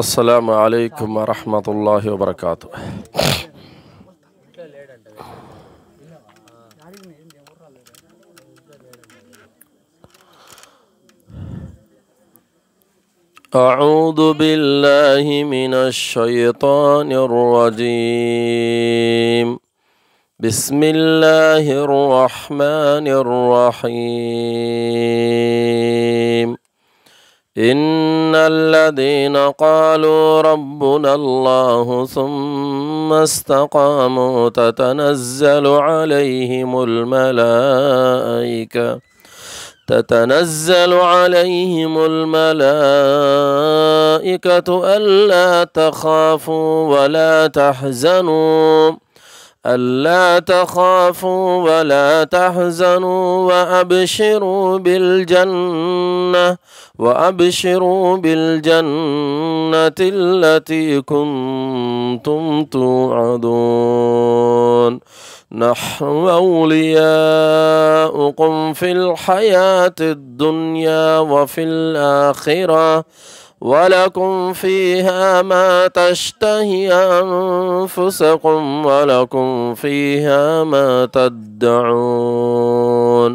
السلام عليكم ورحمة الله وبركاته. أعوذ بالله من الشيطان الرجيم. بسم الله الرحمن الرحيم. إن الذين قالوا ربنا الله ثم استقاموا تتنزل عليهم الملائكة ألا تخافوا ولا تحزنوا وأبشروا بالجنة التي كنتم توعدون. نحن أولياؤكم في الحياة الدنيا وفي الآخرة ولكم فيها ما تشتهي أنفسكم ولكم فيها ما تدعون.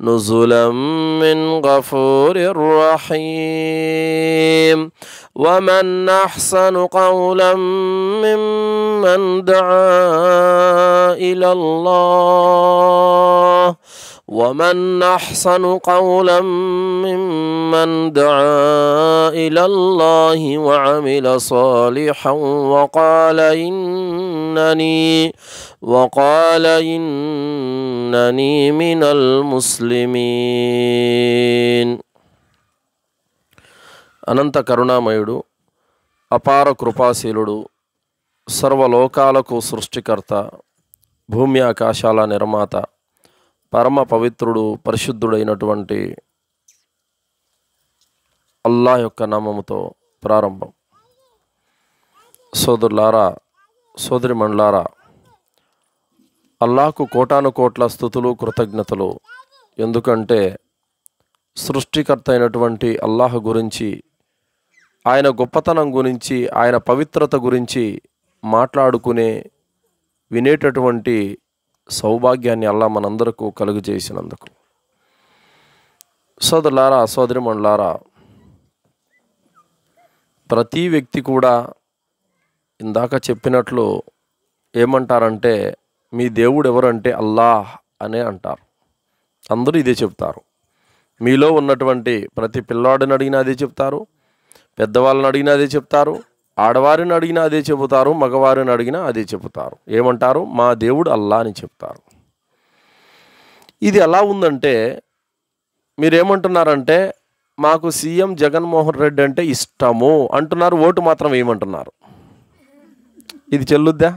نزلا من غفور رحيم. ومن أحسن قولا ممن دعا إلى الله وعمل صالحا وقال إنني من المسلمين. అనంత కరుణామయుడు, అపార కృపాశీలుడు, సర్వలోకాలకు సృష్టికర్త, భూమి ఆకాశాల నిర్మాత, పరమ పవిత్రుడు, పరిశుద్ధుడైనటువంటి అల్లాహ్ యొక్క నామముతో ప్రారంభం. సోదరులారా, సోదరిమణులారా, అల్లాహ్కు కోటాను కోట్ల స్తుతులు, కృతజ్ఞతలు. ఎందుకంటే సృష్టికర్త అయినటువంటి అల్లాహ్ గురించి, ఆయన గొప్పతనం గురించి, ఆయన పవిత్రత గురించి మాట్లాడుకునే, వినేటటువంటి సౌభాగ్యాన్ని అల్లాహ్ మనందరకు కలుగు చేసినందుకు. సోదరులారా, సోదరిమణులారా, ప్రతి వ్యక్తి కూడా ఇందాక చెప్పినట్లు ఏమంటారంటే, మీ దేవుడు ఎవరంటే అల్లాహ్ అనే అంటారు. అందరూ ఇదే చెప్తారు. మీలో ఉన్నటువంటి ప్రతి పిల్లాడిని అడిగినా అదే చెప్తారు, పెద్దవాళ్ళని అడిగినా అదే చెప్తారు, ఆడవారిని అడిగినా అదే చెబుతారు, మగవారిని అడిగినా అదే చెబుతారు. ఏమంటారు? మా దేవుడు అల్లా అని చెప్తారు. ఇది ఎలా ఉందంటే, మీరేమంటున్నారంటే మాకు సీఎం జగన్మోహన్ రెడ్డి అంటే ఇష్టము అంటున్నారు, ఓటు మాత్రం ఏమంటున్నారు? ఇది చెల్లుద్దా?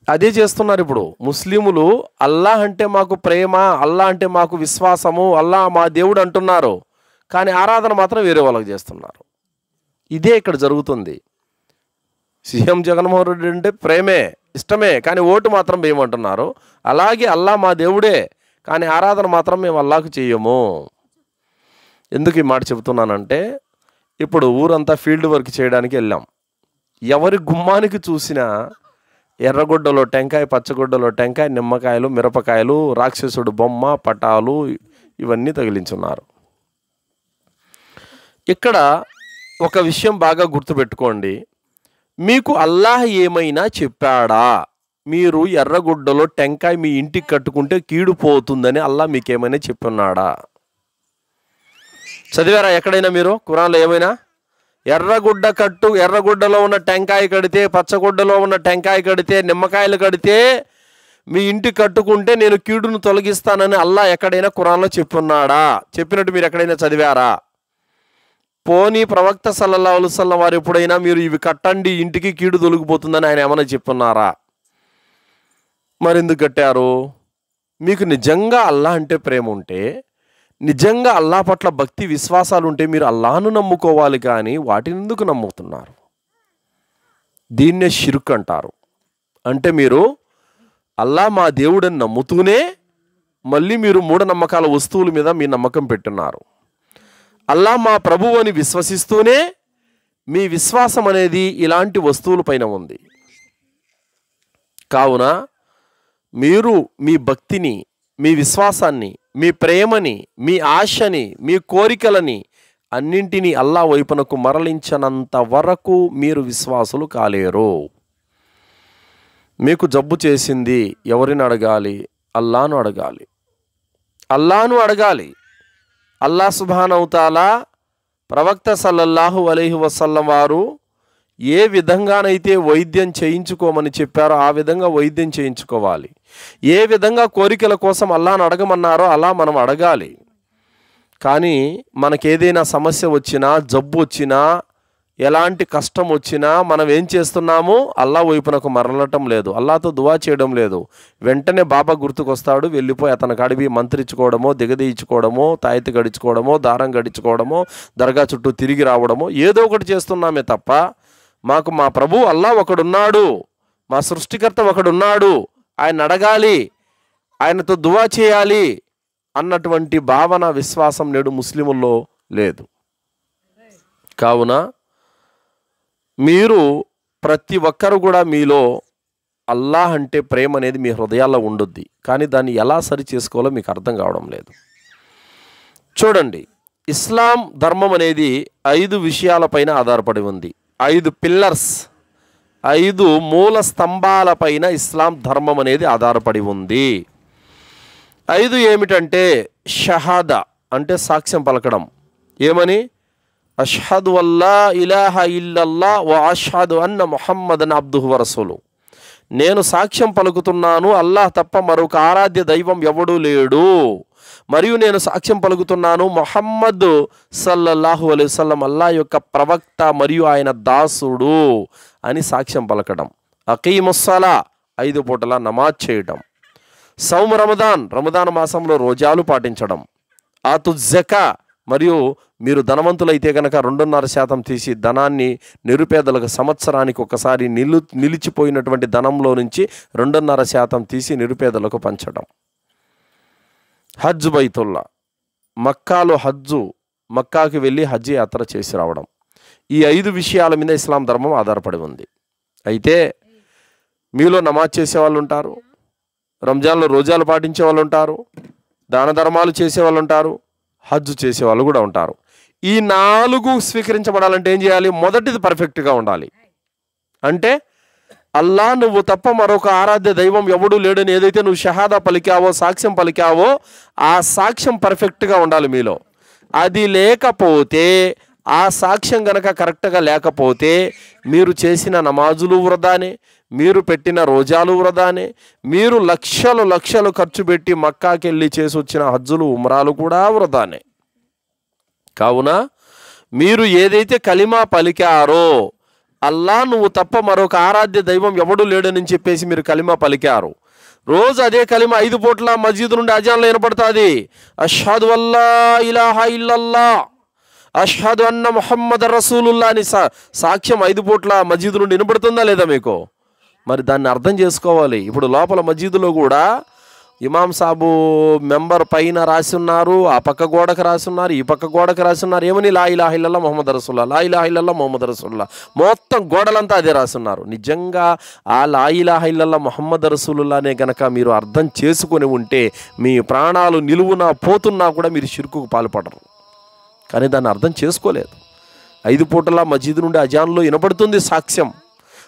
అదే చేస్తున్నారు ఇప్పుడు ముస్లిములు. అల్లాహ్ అంటే మాకు ప్రేమ, అల్లాహ్ అంటే మాకు విశ్వాసము, అల్లాహ్ మా దేవుడు అంటున్నారు, కానీ ఆరాధన మాత్రం వేరే వాళ్ళకి చేస్తున్నారు. ఇదే ఇక్కడ జరుగుతుంది. సీఎం జగన్మోహన్ రెడ్డి అంటే ప్రేమే, ఇష్టమే, కానీ ఓటు మాత్రం వేయమంటున్నారు. అలాగే అల్లాహ్ మా దేవుడే, కానీ ఆరాధన మాత్రం మేము అల్లాహ్కు చేయము. ఎందుకు ఈ మాట చెబుతున్నానంటే, ఇప్పుడు ఊరంతా ఫీల్డ్ వర్క్ చేయడానికి వెళ్ళాం. ఎవరి గుమ్మానికి చూసినా ఎర్రగొడ్డలో టెంకాయ, పచ్చగొడ్డలో టెంకాయ, నిమ్మకాయలు, మిరపకాయలు, రాక్షసుడు బొమ్మ, పటాలు ఇవన్నీ తగిలించున్నారు. ఇక్కడ ఒక విషయం బాగా గుర్తుపెట్టుకోండి. మీకు అల్లాహ్ ఏమైనా చెప్పాడా? మీరు ఎర్రగుడ్డలో టెంకాయ మీ ఇంటికి కట్టుకుంటే కీడు పోతుందని అల్లాహ్ మీకేమైనా చెప్పున్నాడా? చదివారా ఎక్కడైనా మీరు ఖురాన్లో ఏమైనా? ఎర్రగుడ్డలో ఉన్న టెంకాయ కడితే, పచ్చగుడ్డలో ఉన్న టెంకాయ కడితే, నిమ్మకాయలు కడితే మీ ఇంటి కట్టుకుంటే నేను కీడును తొలగిస్తానని అల్లాహ్ ఎక్కడైనా ఖురాన్లో చెప్పున్నాడా? చెప్పినట్టు మీరు ఎక్కడైనా చదివారా? పోనీ ప్రవక్త సల్లల్లాహు అలైహి వసల్లం వారు ఎప్పుడైనా మీరు ఇవి కట్టండి ఇంటికి కీడు తొలగిపోతుందని ఆయన ఏమైనా చెప్పున్నారా? మరెందుకు కట్టారు? మీకు నిజంగా అల్లాహ్ అంటే ప్రేమ ఉంటే, నిజంగా అల్లాహ్ పట్ల భక్తి విశ్వాసాలు ఉంటే మీరు అల్లాహ్ను నమ్ముకోవాలి, కానీ వాటిని ఎందుకు నమ్ముతున్నారు? దీన్నే షిర్క్ అంటారు. అంటే మీరు అల్లాహ్ మా దేవుడని నమ్ముతూనే మళ్ళీ మీరు మూఢనమ్మకాల వస్తువుల మీద మీ నమ్మకం పెట్టున్నారు. అల్లాహ్ మా ప్రభువు అని విశ్వసిస్తూనే మీ విశ్వాసం అనేది ఇలాంటి వస్తువులపైన ఉంది. కావున మీరు మీ భక్తిని, మీ విశ్వాసాన్ని, మీ ప్రేమని, మీ ఆశని, మీ కోరికలని అన్నింటినీ అల్లా వైపునకు మరలించనంత వరకు మీరు విశ్వాసులు కాలేరు. మీకు జబ్బు చేసింది, ఎవరిని అడగాలి? అల్లాను అడగాలి. అల్లాను అడగాలి. అల్లా సుబ్హానహు తఆలా ప్రవక్త సల్లల్లాహు అలైహి వసల్లం వారు ఏ విధంగానైతే వైద్యం చేయించుకోమని చెప్పారో ఆ విధంగా వైద్యం చేయించుకోవాలి. ఏ విధంగా కోరికల కోసం అల్లాను అడగమన్నారో అలా మనం అడగాలి. కానీ మనకేదైనా సమస్య వచ్చినా, జబ్బు వచ్చినా, ఎలాంటి కష్టం వచ్చినా మనం ఏం చేస్తున్నాము? అల్లా వైపునకు మరలటం లేదు, అల్లాతో దువా చేయడం లేదు. వెంటనే బాబా గుర్తుకొస్తాడు, వెళ్ళిపోయి అతని కాడివి మంత్రించుకోవడమో, దిగదీయించుకోవడమో, తాయెత్తు గడించుకోవడమో, దారం గడించుకోవడమో, దర్గా చుట్టూ తిరిగి రావడమో ఏదో ఒకటి చేస్తున్నామే తప్ప మాకు మా ప్రభు అల్లా ఒకడున్నాడు, మా సృష్టికర్త ఒకడున్నాడు, ఆయన అడగాలి, ఆయనతో దువా చేయాలి అన్నటువంటి భావన, విశ్వాసం నేడు ముస్లిముల్లో లేదు. కావున మీరు ప్రతి ఒక్కరు కూడా మీలో అల్లాహ్ అంటే ప్రేమ అనేది మీ హృదయాల్లో ఉండుద్ది. కానీ దాన్ని ఎలా సరి చేసుకోవాలో మీకు అర్థం కావడం లేదు. చూడండి, ఇస్లాం ధర్మం అనేది 5 విషయాలపైన ఆధారపడి ఉంది. 5 పిల్లర్స్, 5 మూల స్తంభాలపైన ఇస్లాం ధర్మం అనేది ఆధారపడి ఉంది. 5 ఏమిటంటే షహాదా అంటే సాక్ష్యం పలకడం. ఏమని? అష్హదు అల్లా ఇలాహా ఇల్లల్లా వ అష్హదు అన్న ముహమ్మదన్ అబ్దుహు వ రసూలు. నేను సాక్ష్యం పలుకుతున్నాను అల్లాహ్ తప్ప మరొక ఆరాధ్య దైవం ఎవడూ లేడు, మరియు నేను సాక్ష్యం పలుకుతున్నాను ముహమ్మద్ సల్లల్లాహు అలైహి వసల్లం అల్లాహ్ యొక్క ప్రవక్త మరియు ఆయన దాసుడు అని సాక్ష్యం పలకడం. అకీముస్సలా 5 పూటల నమాజ్ చేయడం. సౌమ్ రమదాన్ మాసంలో రోజాలు పాటించడం. ఆతు జకా, మరియు మీరు ధనవంతులైతే కనుక 2.5% తీసి ధనాన్ని నిరుపేదలకు సంవత్సరానికి ఒకసారి నిలిచిపోయినటువంటి ధనంలో నుంచి 2.5% తీసి నిరుపేదలకు పంచడం. హజ్ బైతుల్లా, మక్కాలో మక్కాకి వెళ్ళి హజ్ యాత్ర చేసి రావడం. ఈ 5 విషయాల మీద ఇస్లాం ధర్మం ఆధారపడి ఉంది. అయితే మీలో నమాజ్ చేసేవాళ్ళు ఉంటారు, రంజాన్లో రోజాలు పాటించే వాళ్ళు ఉంటారు, దాన ధర్మాలు చేసేవాళ్ళు ఉంటారు, హజ్ చేసేవాళ్ళు కూడా ఉంటారు. ఈ 4 స్వీకరించబడాలంటే ఏం చేయాలి? మొదటిది పర్ఫెక్ట్గా ఉండాలి. అంటే అల్లా నువ్వు తప్ప మరొక ఆరాధ్య దైవం ఎవడూ లేడని ఏదైతే నువ్వు షహాదా పలికావో, సాక్ష్యం పలికావో, ఆ సాక్ష్యం పర్ఫెక్ట్గా ఉండాలి మీలో. అది లేకపోతే, ఆ సాక్ష్యం గనక కరెక్ట్గా లేకపోతే మీరు చేసిన నమాజులు వృధానే, మీరు పెట్టిన రోజాలు వృధానే, మీరు లక్షలు ఖర్చు పెట్టి మక్కాకి వెళ్ళి చేసి వచ్చిన హజ్జులు, ఉమ్రాలు కూడా వృధానే. కావున మీరు ఏదైతే కలిమా పలికారో, అల్లా నువ్వు తప్ప మరొక ఆరాధ్య దైవం ఎవడు లేడని చెప్పేసి మీరు కలిమా పలికారు, రోజు అదే కలిమా 5 పూట్ల మస్జిద్ నుండి అజాన్లో వినపడుతుంది. అష్హదు అల్లా ఇలాహా ఇల్లల్లా అష్హదు అన్న ముహమ్మద్ రసూలుల్లా అని సాక్ష్యం 5 పూట్ల మస్జిద్ నుండి వినపడుతుందా లేదా మీకు? మరి దాన్ని అర్థం చేసుకోవాలి. ఇప్పుడు లోపల మస్జిద్లో కూడా ఇమాం సాబు మెంబర్ పైన రాసి ఉన్నారు, ఆ పక్క గోడకు రాసి ఉన్నారు, ఈ పక్క గోడకు రాసి ఉన్నారు. ఏమని? లా ఇలాహా ఇల్లల్లా ముహమ్మద్ రసూలుల్లా, లా ఇలాహా ఇల్లల్లా ముహమ్మద్ రసూలుల్లా. మొత్తం గోడలంతా అదే రాసి ఉన్నారు. నిజంగా ఆ లా ఇలాహా ఇల్లల్లా ముహమ్మద్ రసూలుల్లానే గనక మీరు అర్థం చేసుకొని ఉంటే మీ ప్రాణాలు నిలువునా పోతున్నా కూడా మీరు షిర్కుకు పాల్పడరు. కానీ దాన్ని అర్థం చేసుకోలేదు. 5 పూటల మస్జిద్ నుండి అజాన్లో వినపడుతుంది సాక్ష్యం.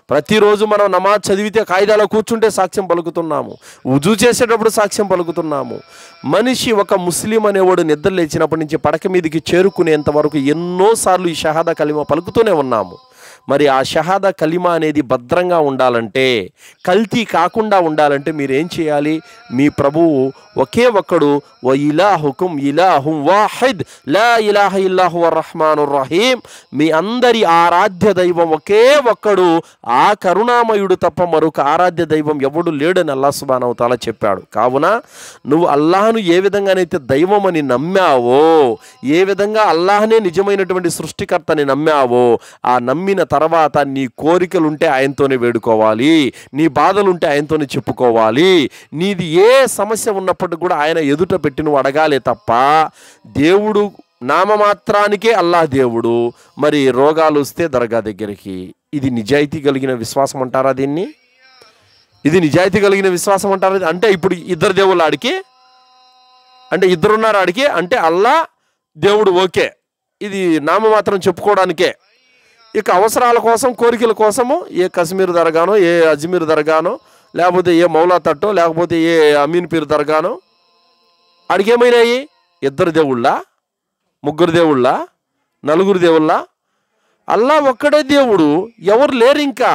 ప్రతిరోజు మనం నమాజ్ చదివితే కాయిదాలో కూర్చుంటే సాక్ష్యం పలుకుతున్నాము, వుజూ చేసేటప్పుడు సాక్ష్యం పలుకుతున్నాము. మనిషి, ఒక ముస్లిం అనేవాడు నిద్ర లేచినప్పటి నుంచి పడక మీదకి చేరుకునేంత వరకు ఎన్నోసార్లు ఈ షహాదా కలిమా పలుకుతూనే ఉన్నాము. మరి ఆ షహాదా కలిమా అనేది భద్రంగా ఉండాలంటే, కల్తీ కాకుండా ఉండాలంటే మీరేం చేయాలి? మీ ప్రభువు ఒకే ఒక్కడు, వ ఇలాహుకుం ఇలాహుం వాహిద్ లా ఇలాహ ఇల్లాహు అర్రహ్మానుర్ రహీం. మీ అందరి ఆరాధ్య దైవం ఒకే ఒక్కడు, ఆ కరుణామయుడు తప్ప మరొక ఆరాధ్య దైవం ఎవడు లేడని అల్లాహ్ సుబ్హానహు తఆలా చెప్పాడు. కావున నువ్వు అల్లాహ్ను ఏ విధంగానైతే దైవం అని నమ్మావో, ఏ విధంగా అల్లాహ్నే నిజమైనటువంటి సృష్టికర్తని నమ్మావో, ఆ నమ్మిన తర్వాత నీ కోరికలుంటే ఆయనతోనే వేడుకోవాలి, నీ బాధలుంటే ఆయనతోనే చెప్పుకోవాలి, నీది ఏ సమస్య ఉన్నప్పటికీ కూడా ఆయన ఎదుట పెట్టి నువ్వు అడగాలే తప్ప దేవుడు నామమాత్రానికే అల్లాహ్ దేవుడు, మరి రోగాలు వస్తే దర్గా దగ్గరికి. ఇది నిజాయితీ కలిగిన విశ్వాసం అంటారా దీన్ని? ఇది నిజాయితీ కలిగిన విశ్వాసం అంటారా? అంటే ఇప్పుడు ఇద్దరు దేవుళ్ళు ఆడికి, అంటే ఇద్దరున్నారు ఆడికి, అంటే అల్లాహ్ దేవుడు ఓకే, ఇది నామమాత్రం చెప్పుకోవడానికే. ఇక అవసరాల కోసం, కోరికల కోసము ఏ కశ్మీర్ దర్గానో, ఏ అజ్మీర్ దర్గానో, లేకపోతే ఏ మౌలా తట్టో, లేకపోతే ఏ అమీన్ పీర్ దర్గానో, ఆడికేమైనాయి? ఇద్దరు దేవుళ్ళ, ముగ్గురు దేవుళ్ళ, నలుగురు దేవుళ్ళ? అల్లాహ్ ఒక్కడే దేవుడు, ఎవరు లేరు ఇంకా.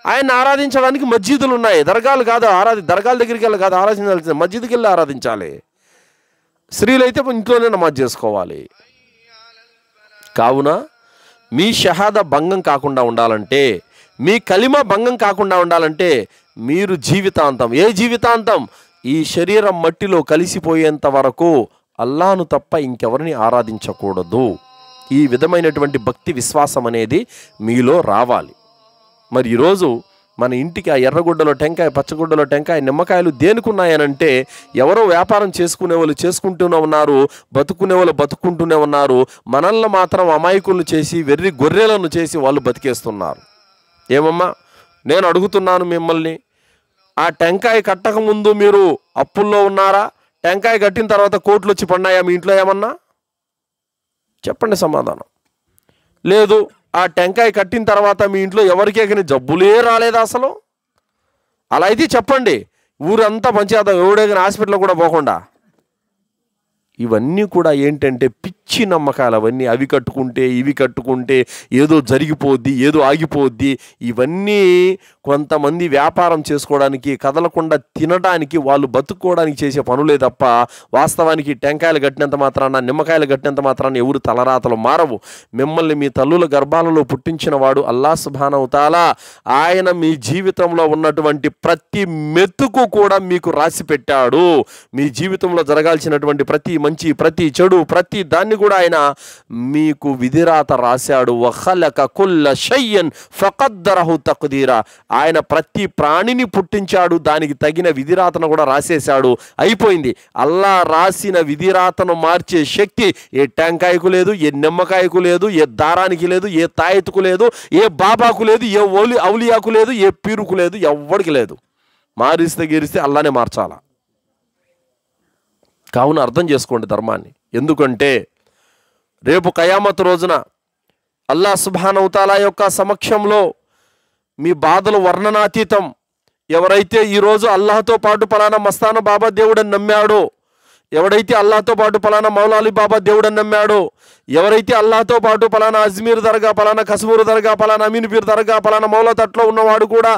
ఆయన ఆరాధించడానికి మస్జిదులు ఉన్నాయి, దర్గాలు కాదు. దర్గాల దగ్గరికి వెళ్ళి కాదు ఆరాధించాల్సింది, మస్జిద్కి వెళ్ళి ఆరాధించాలి. స్త్రీలైతే ఇంట్లోనే నమాజ్ చేసుకోవాలి. కావున మీ షహాదా భంగం కాకుండా ఉండాలంటే, మీ కలిమా భంగం కాకుండా ఉండాలంటే మీరు జీవితాంతం, ఏ జీవితాంతం, ఈ శరీరం మట్టిలో కలిసిపోయేంత వరకు అల్లాహ్ను తప్ప ఇంకెవరిని ఆరాధించకూడదు. ఈ విధమైనటువంటి భక్తి విశ్వాసం అనేది మీలో రావాలి. మరి ఈరోజు మన ఇంటికి ఆ ఎర్రగుడ్డలో టెంకాయ, పచ్చగుడ్డలో టెంకాయ, నిమ్మకాయలు దేనికున్నాయనంటే ఎవరో వ్యాపారం చేసుకునే వాళ్ళు చేసుకుంటూనే ఉన్నారు, బతుకునే వాళ్ళు బతుకుంటూనే ఉన్నారు. మనల్ని మాత్రం అమాయకులను చేసి, వెర్రి గొర్రెలను చేసి వాళ్ళు బతికేస్తున్నారు. ఏమమ్మా, నేను అడుగుతున్నాను మిమ్మల్ని, ఆ టెంకాయ కట్టక ముందు మీరు అప్పుల్లో ఉన్నారా? టెంకాయ కట్టిన తర్వాత కోట్లు వచ్చి పడినాయా మీ ఇంట్లో ఏమన్నా? చెప్పండి సమాధానం. లేదు. ఆ టెంకాయ కట్టిన తర్వాత మీ ఇంట్లో ఎవరికే కానీ జబ్బులే రాలేదా అసలు? అలా అయితే చెప్పండి, ఊరంతా పంచేద్దాం, ఎవడే కానీ హాస్పిటల్ కూడా పోకుండా. ఇవన్నీ కూడా ఏంటంటే పిచ్చి నమ్మకాలు అవన్నీ. అవి కట్టుకుంటే, ఇవి కట్టుకుంటే ఏదో జరిగిపోద్ది, ఏదో ఆగిపోద్ది. ఇవన్నీ కొంతమంది వ్యాపారం చేసుకోవడానికి, కదలకుండా తినడానికి, వాళ్ళు బతుక్కోవడానికి చేసే పనులే తప్ప వాస్తవానికి టెంకాయలు కట్టినంత మాత్రాన, నిమ్మకాయలు కట్టినంత మాత్రాన ఎవరు తలరాతలు మారవు. మిమ్మల్ని మీ తల్లుల గర్భాలలో పుట్టించిన వాడు అల్లాహ్ సుబ్హానహు తఆలా. ఆయన మీ జీవితంలో ఉన్నటువంటి ప్రతి మెతుకు కూడా మీకు రాసి పెట్టాడు. మీ జీవితంలో జరగాల్సినటువంటి ప్రతి మంచి, ప్రతి చెడు, ప్రతి దాన్ని కూడా ఆయన మీకు విధిరాత రాశాడు. వఖలక కుల్ల షయ్యన్ ఫఖద్దరహు తక్దీరా. ఆయన ప్రతి ప్రాణిని పుట్టించాడు, దానికి తగిన విధిరాతను కూడా రాసేశాడు. అయిపోయింది. అల్లాహ్ రాసిన విధిరాతను మార్చే శక్తి ఏ టెంకాయకు లేదు, ఏ నిమ్మకాయకు లేదు, ఏ దారానికి లేదు, ఏ తాయెత్తుకు లేదు, ఏ బాబాకు లేదు, ఏ ఔలియాకు లేదు, ఏ పీరుకు లేదు, ఎవ్వడికి లేదు. మారిస్తే గెరిస్తే అల్లానే మార్చాలా. కావున అర్థం చేసుకోండి ధర్మాన్ని. ఎందుకంటే రేపు కయామత్ రోజున అల్లాహ్ సుబ్హానహు తఆలా యొక్క సమక్షంలో మీ బాధలు వర్ణనాతీతం. ఎవరైతే ఈరోజు అల్లాహ్తో పాటు పలానా మస్తాన బాబా దేవుడని నమ్మాడో, ఎవడైతే అల్లాహ్తో పాటు పలానా మౌలాలి బాబా దేవుడని నమ్మాడో, ఎవరైతే అల్లాహ్తో పాటు పలానా అజ్మీర్ దర్గా, పలానా కశ్మూర్ దర్గా, పలానా అమీన్ పీర్ దర్గా, పలానా మౌలా తట్లో ఉన్నవాడు కూడా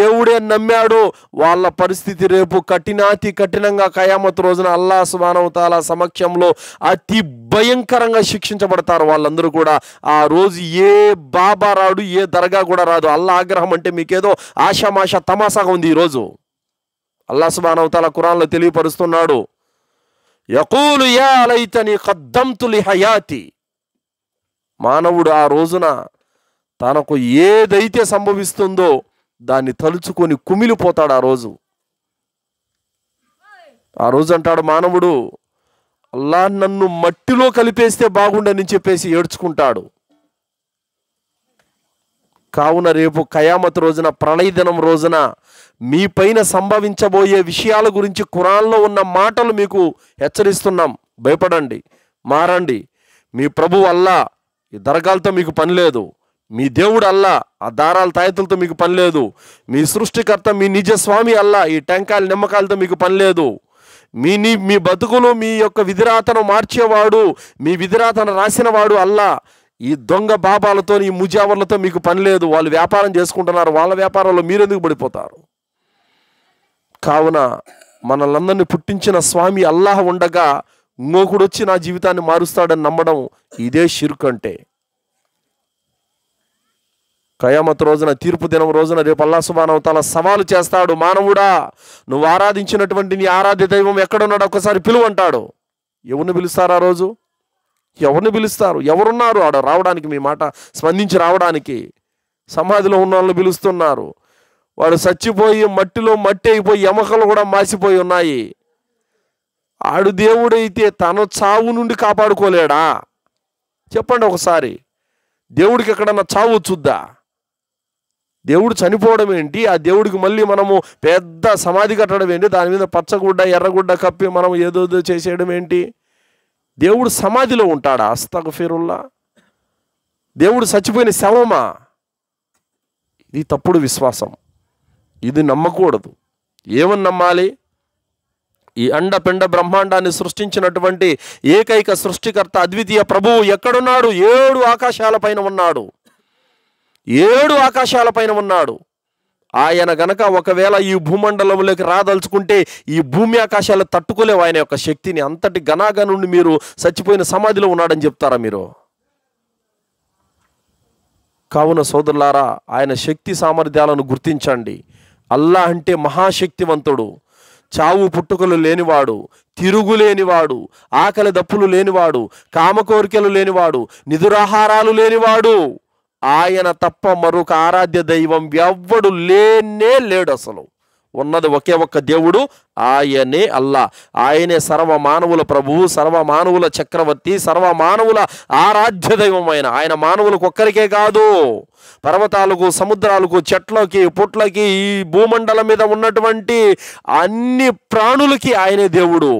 దేవుడే నమ్మాడు, వాళ్ళ పరిస్థితి రేపు కఠినాతి కఠినంగా కయామత్ రోజున అల్లాహ్ సుబ్హానహు తఆలా సమక్షంలో అతి భయంకరంగా శిక్షించబడతారు వాళ్ళందరూ కూడా. ఆ రోజు ఏ బాబా రాడు, ఏ దర్గా కూడా రాదు. అల్లాహ్ ఆగ్రహం అంటే మీకేదో ఆషామాష తమాషాగా ఉంది. ఈరోజు అల్లాహ్ సుబ్హానహు తఆలా ఖురాన్లో తెలియపరుస్తున్నాడు, యఖూలు యా లైతని ఖద్దమ్తు లిహయాతి. మానవుడు ఆ రోజున తనకు ఏదైతే సంభవిస్తుందో దాన్ని తలుచుకొని కుమిలిపోతాడు. ఆ రోజు అంటాడు మానవుడు, అల్లాహ్ నన్ను మట్టిలో కలిపేస్తే బాగుండని చెప్పేసి ఏడ్చుకుంటాడు. కావున రేపు కయామత్ రోజున, ప్రళయ దినం రోజున మీ పైన సంభవించబోయే విషయాల గురించి ఖురాన్లో ఉన్న మాటలు మీకు హెచ్చరిస్తున్నాం. భయపడండి, మారండి. మీ ప్రభు అల్లాహ్, ఈ దర్గాలతో మీకు పని లేదు. మీ దేవుడు అల్లాహ్, ఆ దారాల తాయెత్తులతో మీకు పని లేదు. మీ సృష్టికర్త, మీ నిజ స్వామి అల్లాహ్, ఈ టెంకాయల నిమ్మకాయలతో మీకు పని లేదు. మీ బతుకులు, మీ యొక్క విధిరాతను మార్చేవాడు, మీ విధిరాతను రాసినవాడు అల్లాహ్. ఈ దొంగ బాబాలతో, ఈ ముజావర్లతో మీకు పని లేదు. వాళ్ళు వ్యాపారం చేసుకుంటున్నారు, వాళ్ళ వ్యాపారంలో మీరెందుకు పడిపోతారు? కావున మనలందరినీ పుట్టించిన స్వామి అల్లాహ్ ఉండగా ఇంకొకడు వచ్చి నా జీవితాన్ని మారుస్తాడని నమ్మడం ఇదే షిర్క్. అంటే కయామత్ రోజున, తీర్పు దినం రోజున రేపు అల్లాహ్ సుబ్హానహు తఆలా సవాలు చేస్తాడు, మానవుడా నువ్వు ఆరాధించినటువంటి నీ ఆరాధ్య దైవం ఎక్కడున్నాడు ఒకసారి పిలువంటాడు. ఎవరిని పిలుస్తారు ఆ రోజు? ఎవరిని పిలుస్తారు? ఎవరున్నారు ఆడ రావడానికి, మీ మాట స్పందించి రావడానికి? సమాధిలో ఉన్న వాళ్ళని పిలుస్తున్నారు. వాడు చచ్చిపోయి మట్టిలో మట్టి అయిపోయి ఎముకలు కూడా మాసిపోయి ఉన్నాయి. ఆడు దేవుడైతే తన చావు నుండి కాపాడుకోలేడా? చెప్పండి ఒకసారి. దేవుడికి ఎక్కడన్నా చావు వచ్చుద్దా? దేవుడు చనిపోవడం ఏంటి? ఆ దేవుడికి మళ్ళీ మనము పెద్ద సమాధి కట్టడం ఏంటి? దాని మీద పచ్చగుడ్డ ఎర్రగుడ్డ కప్పి మనం ఏదో చేసేయడం ఏంటి? దేవుడు సమాధిలో ఉంటాడా? అస్తగఫిరుల్లా. దేవుడు చచ్చిపోయిన శవమా? ఇది తప్పుడు విశ్వాసం. ఇది నమ్మకూడదు. ఏమని నమ్మాలి? ఈ అండపిండ బ్రహ్మాండాన్ని సృష్టించినటువంటి ఏకైక సృష్టికర్త అద్వితీయ ప్రభువు ఎక్కడున్నాడు? 7 ఆకాశాల పైన ఉన్నాడు. 7 ఆకాశాల పైన ఉన్నాడు. ఆయన గనక ఒకవేళ ఈ భూమండలంలోకి రాదలుచుకుంటే ఈ భూమి ఆకాశాలు తట్టుకోలేవు ఆయన యొక్క శక్తిని. అంతటి ఘనాగనుండి మీరు చచ్చిపోయిన సమాధిలో ఉన్నాడని చెప్తారా మీరు? కావున సోదరులారా, ఆయన శక్తి సామర్థ్యాలను గుర్తించండి. అల్లాహ్ అంటే మహాశక్తివంతుడు, చావు పుట్టుకలు లేనివాడు, తిరుగులేనివాడు, ఆకలి దప్పులు లేనివాడు, కామకోరికలు లేనివాడు, నిదురాహారాలు లేనివాడు. ఆయన తప్ప మరొక ఆరాధ్య దైవం ఎవ్వడు లేడు. అసలు ఉన్నది ఒకే ఒక్క దేవుడు, ఆయనే అల్లా. ఆయనే సర్వమానవుల ప్రభువు, సర్వమానవుల చక్రవర్తి, సర్వమానవుల ఆరాధ్య దైవం. ఆయన మానవులకు ఒక్కరికే కాదు, పర్వతాలకు, సముద్రాలకు, చెట్లకి, పుట్లకి, ఈ భూమండలం మీద ఉన్నటువంటి అన్ని ప్రాణులకి ఆయనే దేవుడు.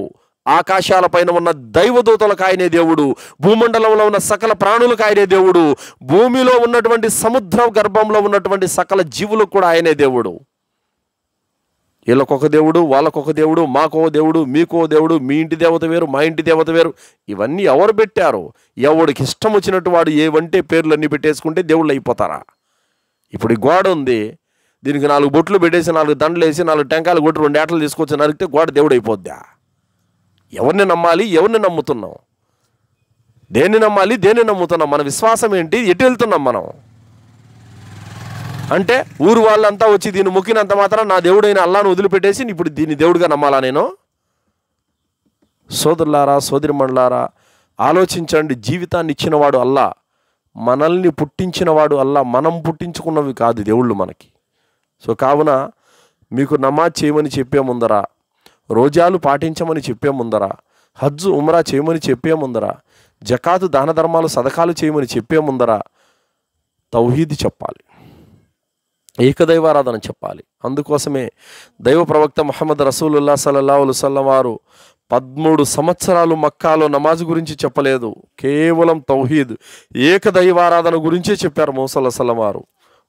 ఆకాశాల పైన ఉన్న దైవదూతలకు ఆయనే దేవుడు, భూమండలంలో ఉన్న సకల ప్రాణులకు ఆయనే దేవుడు, భూమిలో ఉన్నటువంటి సముద్ర గర్భంలో ఉన్నటువంటి సకల జీవులకు కూడా ఆయనే దేవుడు. వీళ్ళకొక దేవుడు, వాళ్ళకొక దేవుడు, మాకో దేవుడు, మీకో దేవుడు, మీ ఇంటి దేవత వేరు, మా ఇంటి దేవత వేరు. ఇవన్నీ ఎవరు పెట్టారు? ఎవడికి ఇష్టం వచ్చినట్టు వాడు ఏవంటే పేర్లన్నీ పెట్టేసుకుంటే దేవుళ్ళు అయిపోతారా? ఇప్పుడు ఈ గోడ ఉంది, దీనికి 4 బొట్లు పెట్టేసి 4 దండలు వేసి 4 టెంకాయలు కొట్టి 2 ఏటలు తీసుకొచ్చి నరికితే గోడ దేవుడు అయిపోద్దా? ఎవరిని నమ్మాలి? ఎవరిని నమ్ముతున్నాం? దేన్ని నమ్మాలి? దేన్ని నమ్ముతున్నాం? మన విశ్వాసం ఏంటి? ఎటు వెళ్తున్నాం మనం? అంటే ఊరు వాళ్ళంతా వచ్చి దీన్ని మొక్కినంత మాత్రం నా దేవుడైన అల్లాను వదిలిపెట్టేసి ఇప్పుడు దీన్ని దేవుడిగా నమ్మాలా నేను? సోదరులారా, సోదరిమణులారా, ఆలోచించండి. జీవితాన్ని ఇచ్చినవాడు అల్లా, మనల్ని పుట్టించినవాడు అల్లా, మనం పుట్టించుకున్నవి కాదు దేవుళ్ళు మనకి. సో కావున మీకు నమాజ్ చేయమని చెప్పే ముందరా, రోజాలు పాటించమని చెప్పే ముందరా, హజ్జు ఉమ్రా చేయమని చెప్పే ముందరా, జకాతు దాన ధర్మాలు సదకాలు చేయమని చెప్పే ముందరా తౌహీద్ చెప్పాలి, ఏకదైవారాధన చెప్పాలి. అందుకోసమే దైవ ప్రవక్త ముహమ్మద్ రసూలుల్లాహ్ సల్లల్లాహు అలైహి వసల్లం వారు 13 సంవత్సరాలు మక్కాలో నమాజ్ గురించి చెప్పలేదు, కేవలం తౌహీద్ ఏకదైవారాధన గురించే చెప్పారు ముహమ్మద్ సల్లల్లాహు అలైహి వసల్లం వారు.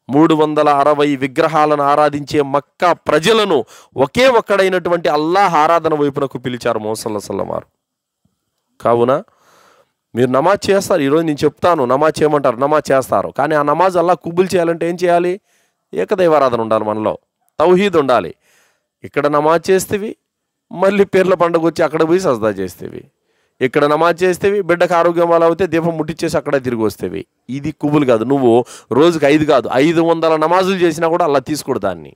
360 విగ్రహాలను ఆరాధించే మక్కా ప్రజలను ఒకే ఒక్కడైనటువంటి అల్లాహ్ ఆరాధన వైపునకు పిలిచారు ముహమ్మద్ సల్లల్లాహు అలైహి వసల్లం వారు. కావున మీరు నమాజ్ చేస్తారు. ఈరోజు నేను చెప్తాను, నమాజ్ చేయమంటారు, నమాజ్ చేస్తారు. కానీ ఆ నమాజ్ అల్లాహ్ కుబుల్ చేయాలంటే ఏం చేయాలి? ఏకదైవారాధన ఉండాలి, మనలో తౌహీద్ ఉండాలి. ఇక్కడ నమాజ్ చేస్తేవి, మళ్ళీ పేర్ల పండుగ వచ్చి అక్కడ పోయి సజ్దా చేస్తేవి. ఇక్కడ నమాజ్ చేస్తేవి, బిడ్డకు ఆరోగ్యం వల్ల అయితే దీపం ముట్టించేసి అక్కడ తిరిగి వస్తేవి. ఇది కుబుల్ కాదు. నువ్వు రోజుకి 5 కాదు 500 నమాజులు చేసినా కూడా అల్లా తీసుకోడు దాన్ని.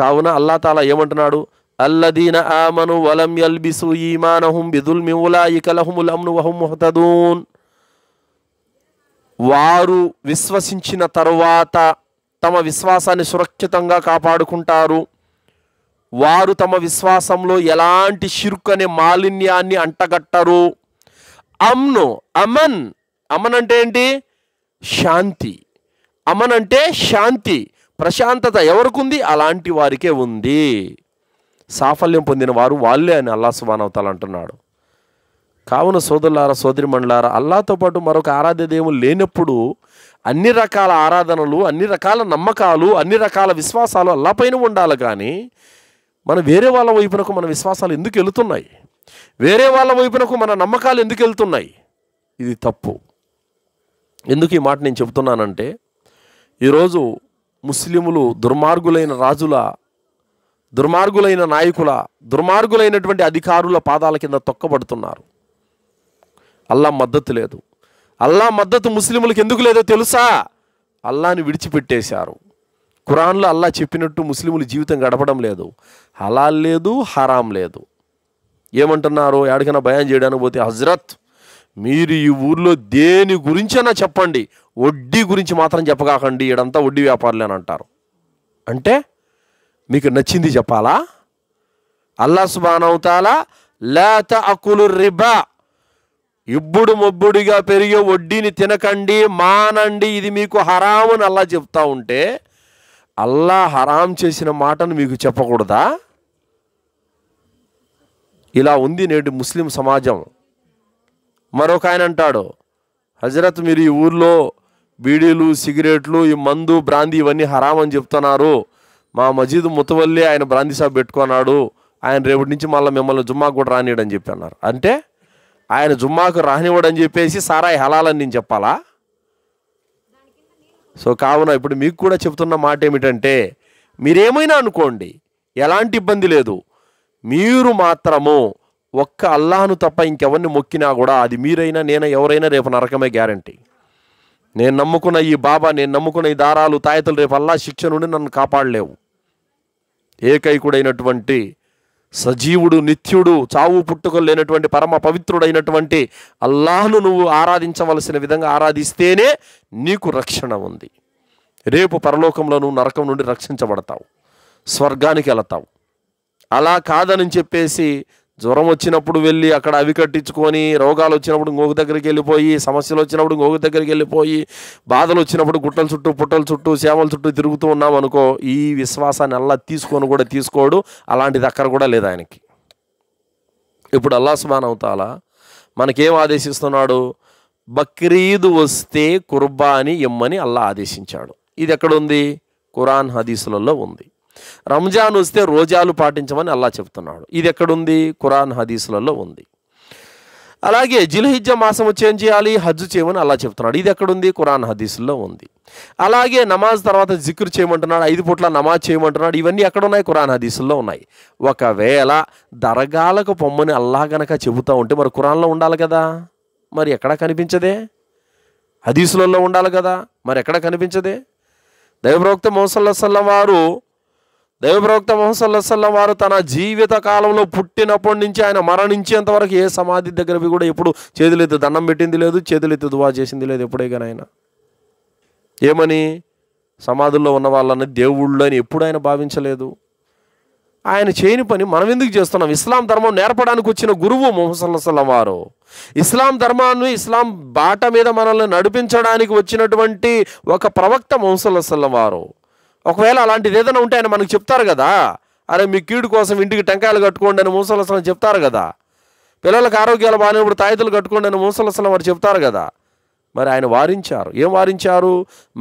కావున అల్లా తాలా ఏమంటున్నాడు? అల్లదీన ఆమను వలం యల్బిసు ఈమానహుం బిదుల్మి ఉలాయిక లహుముల్ అమ్ను వహుం ముహ్తదూన్. వారు విశ్వసించిన తరువాత తమ విశ్వాసాన్ని సురక్షితంగా కాపాడుకుంటారు. వారు తమ విశ్వాసంలో ఎలాంటి షిర్క్ అనే మాలిన్యాన్ని అంటగట్టరు. అమ్ను, అమన్, అమన్ అంటే ఏంటి? శాంతి. అమన్ అంటే శాంతి, ప్రశాంతత ఎవరికి ఉంది? అలాంటి వారికే ఉంది. సాఫల్యం పొందిన వారు వాళ్ళే అని అల్లాహ్ సుబ్హానహు వ తఆలా అంటున్నాడు. కావున సోదరులారా, సోదరిమణులారా, అల్లాహ్తో పాటు మరొక ఆరాధ్య దేవుడు లేనప్పుడు అన్ని రకాల ఆరాధనలు, అన్ని రకాల నమ్మకాలు, అన్ని రకాల విశ్వాసాలు అల్లాహ్ పైన ఉండాలి. కానీ మనం వేరే వాళ్ళ వైపునకు మన విశ్వాసాలు ఎందుకు వెళుతున్నాయి? వేరే వాళ్ళ వైపునకు మన నమ్మకాలు ఎందుకు వెళ్తున్నాయి? ఇది తప్పు. ఎందుకు ఈ మాట నేను చెబుతున్నానంటే, ఈరోజు ముస్లిములు దుర్మార్గులైన రాజుల, దుర్మార్గులైన నాయకుల, దుర్మార్గులైనటువంటి అధికారుల పాదాల కింద తొక్కబడుతున్నారు. అల్లా మద్దతు లేదు. అల్లా మద్దతు ముస్లిములకు ఎందుకు లేదో తెలుసా? అల్లాని విడిచిపెట్టేశారు. ఖురాన్లో అల్లా చెప్పినట్టు ముస్లిములు జీవితం గడపడం లేదు. హలాల్ లేదు, హరాం లేదు. ఏమంటున్నారు? ఎక్కడికైనా బయాన్ చేయడానికి పోతే, హజరత్ మీరు ఈ ఊర్లో దేని గురించైనా చెప్పండి, వడ్డీ గురించి మాత్రం చెప్పకాకండి, ఈడంతా వడ్డీ వ్యాపారులే అని అంటారు. అంటే మీకు నచ్చింది చెప్పాలా? అల్లాహ్ సుబ్హానహు వ తఆలా లా తఅకులు రిబా, ఇబ్బుడు మొబ్బుడిగా పెరిగే వడ్డీని తినకండి, మానండి, ఇది మీకు హరాము అని అల్లాహ్ చెప్తా ఉంటే అల్లాహ్ హరాం చేసిన మాటను మీకు చెప్పకూడదా? ఇలా ఉంది నేటి ముస్లిం సమాజం. మరొక ఆయన అంటాడు, హజరత్ మీరు ఈ ఊర్లో బీడీలు, సిగరెట్లు, ఈ మందు, బ్రాందీ ఇవన్నీ హరాం అని చెప్తున్నారు. మా మజీద్ ముతవల్లి ఆయన బ్రాందీ షాప్ పెట్టుకున్నాడు, ఆయన రేపటి నుంచి మళ్ళీ మిమ్మల్ని జుమ్మాకు కూడా రానియడని చెప్పి అన్నారు. అంటే ఆయన జుమ్మాకు రానివ్వడని చెప్పేసి సారాయి హలాలని నేను చెప్పాలా? సో కావున ఇప్పుడు మీకు కూడా చెప్తున్న మాట ఏమిటంటే, మీరేమైనా అనుకోండి, ఎలాంటి ఇబ్బంది లేదు, మీరు మాత్రము ఒక్క అల్లాహ్ను తప్ప ఇంకెవరిని మొక్కినా కూడా అది మీరైనా నేనైనా ఎవరైనా రేపు నరకమే గ్యారంటీ. నేను నమ్ముకున్న ఈ బాబా, నేను నమ్ముకున్న ఈ దారాలు, తాయతులు రేపు అల్లాహ్ శిక్ష నుండి నన్ను కాపాడలేవు. ఏకైకుడైనటువంటి సజీవుడు, నిత్యుడు, చావు పుట్టుకలు లేనటువంటి పరమ పవిత్రుడైనటువంటి అల్లాహ్ను నువ్వు ఆరాధించవలసిన విధంగా ఆరాధిస్తేనే నీకు రక్షణ ఉంది. రేపు పరలోకంలో నువ్వు నరకం నుండి రక్షించబడతావు, స్వర్గానికి వెళతావు. అలా కాదని చెప్పేసి జ్వరం వచ్చినప్పుడు వెళ్ళి అక్కడ అవి కట్టించుకొని, రోగాలు వచ్చినప్పుడు ఇంకొక దగ్గరికి వెళ్ళిపోయి, సమస్యలు వచ్చినప్పుడు ఇంకొక దగ్గరికి వెళ్ళిపోయి, బాధలు వచ్చినప్పుడు గుట్టల చుట్టూ, పుట్టల చుట్టూ, సేవల చుట్టూ తిరుగుతూ ఉన్నాం అనుకో, ఈ విశ్వాసాన్ని అల్లాహ్ తీసుకొని కూడా తీసుకోడు. అలాంటిది అక్కడ కూడా లేదు ఆయనకి. ఇప్పుడు అల్లాహ్ సుబ్హానహు వ తఆలా మనకేం ఆదేశిస్తున్నాడు? బక్రీద్ వస్తే కుర్బానీ ఇమ్మని అల్లాహ్ ఆదేశించాడు. ఇది ఎక్కడుంది? ఖురాన్ హదీసులలో ఉంది. రంజాన్ వస్తే రోజాలు పాటించమని అల్లాహ్ చెప్తున్నాడు. ఇది ఎక్కడుంది? ఖురాన్ హదీసులలో ఉంది. అలాగే జిల్హిజ్జా మాసం వచ్చి ఏం చేయాలి? హజ్జు చేయమని అల్లాహ్ చెప్తున్నాడు. ఇది ఎక్కడుంది? ఖురాన్ హదీసుల్లో ఉంది. అలాగే నమాజ్ తర్వాత జిక్ర్ చేయమంటున్నాడు, 5 పూట్ల నమాజ్ చేయమంటున్నాడు. ఇవన్నీ ఎక్కడున్నాయి? ఖురాన్ హదీసుల్లో ఉన్నాయి. ఒకవేళ దర్గాలకు పొమ్మని అల్లాహ్ గనక చెబుతూ ఉంటే మరి ఖురాన్లో ఉండాలి కదా, మరి ఎక్కడ కనిపించదే? హదీసులలో ఉండాలి కదా, మరి ఎక్కడ కనిపించదే? దైవప్రవక్త ముహమ్మద్ సల్లల్లాహు అలైహి వసల్లం వారు తన జీవిత కాలంలో పుట్టినప్పటి నుంచి ఆయన మరణించేంతవరకు ఏ సమాధి దగ్గరవి కూడా ఎప్పుడు చేతులెత్తి దండం పెట్టింది లేదు, చేతులెత్తి దువా చేసింది లేదు. ఎప్పుడే కానీ ఆయన ఏమని సమాధుల్లో ఉన్న వాళ్ళని దేవుళ్ళు అని ఎప్పుడు ఆయన భావించలేదు. ఆయన చేయని పని మనం ఎందుకు చేస్తున్నాం? ఇస్లాం ధర్మం నేర్పడానికి వచ్చిన గురువు ముహమ్మద్ సల్లల్లాహు అలైహి వసల్లం వారు, ఇస్లాం ధర్మాన్ని, ఇస్లాం బాట మీద మనల్ని నడిపించడానికి వచ్చినటువంటి ఒక ప్రవక్త ముహమ్మద్ సల్లల్లాహు అలైహి వసల్లం వారు. ఒకవేళ అలాంటిది ఏదైనా ఉంటే ఆయన మనకు చెప్తారు కదా, అరే మీ కీడు కోసం ఇంటికి టెంకాయలు కట్టుకోండి అని ముహమ్మద్ సల్లల్లాహు అలైహి వసల్లం చెప్తారు కదా, పిల్లలకు ఆరోగ్యాలు బాగానేప్పుడు తాయితులు కట్టుకోండి అని ముహమ్మద్ సల్లల్లాహు అలైహి వసల్లం వారు చెప్తారు కదా. మరి ఆయన వారించారు. ఏం వారించారు?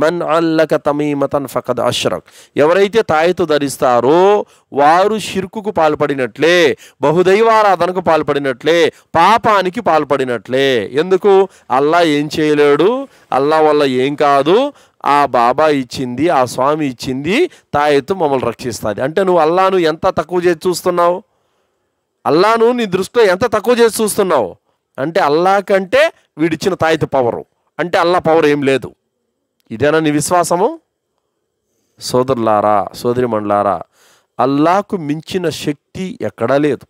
మన్ అల్లక తమీమతన్ ఫకద్ అష్రక్, ఎవరైతే తాయితు ధరిస్తారో వారు షిర్కుకు పాల్పడినట్లే, బహుదైవారాధనకు పాల్పడినట్లే, పాపానికి పాల్పడినట్లే. ఎందుకు? అల్లాహ్ ఏం చేయలేడు, అల్లాహ్ వల్ల ఏం కాదు, ఆ బాబా ఇచ్చింది, ఆ స్వామి ఇచ్చింది తాయెత్తు మమ్మల్ని రక్షిస్తుంది. అంటే నువ్వు అల్లాహ్ను ఎంత తక్కువ చేసి చూస్తున్నావు? అల్లాహ్ను నీ దృష్టిలో ఎంత తక్కువ చేసి చూస్తున్నావు? అంటే అల్లాహ్ కంటే వీడిచ్చిన తాయెత్తు పవరు, అంటే అల్లాహ్ పవర్ ఏం లేదు. ఇదేనా నీ విశ్వాసము? సోదరులారా, సోదరిమణులారా, అల్లాహ్కు మించిన శక్తి ఎక్కడా లేదు,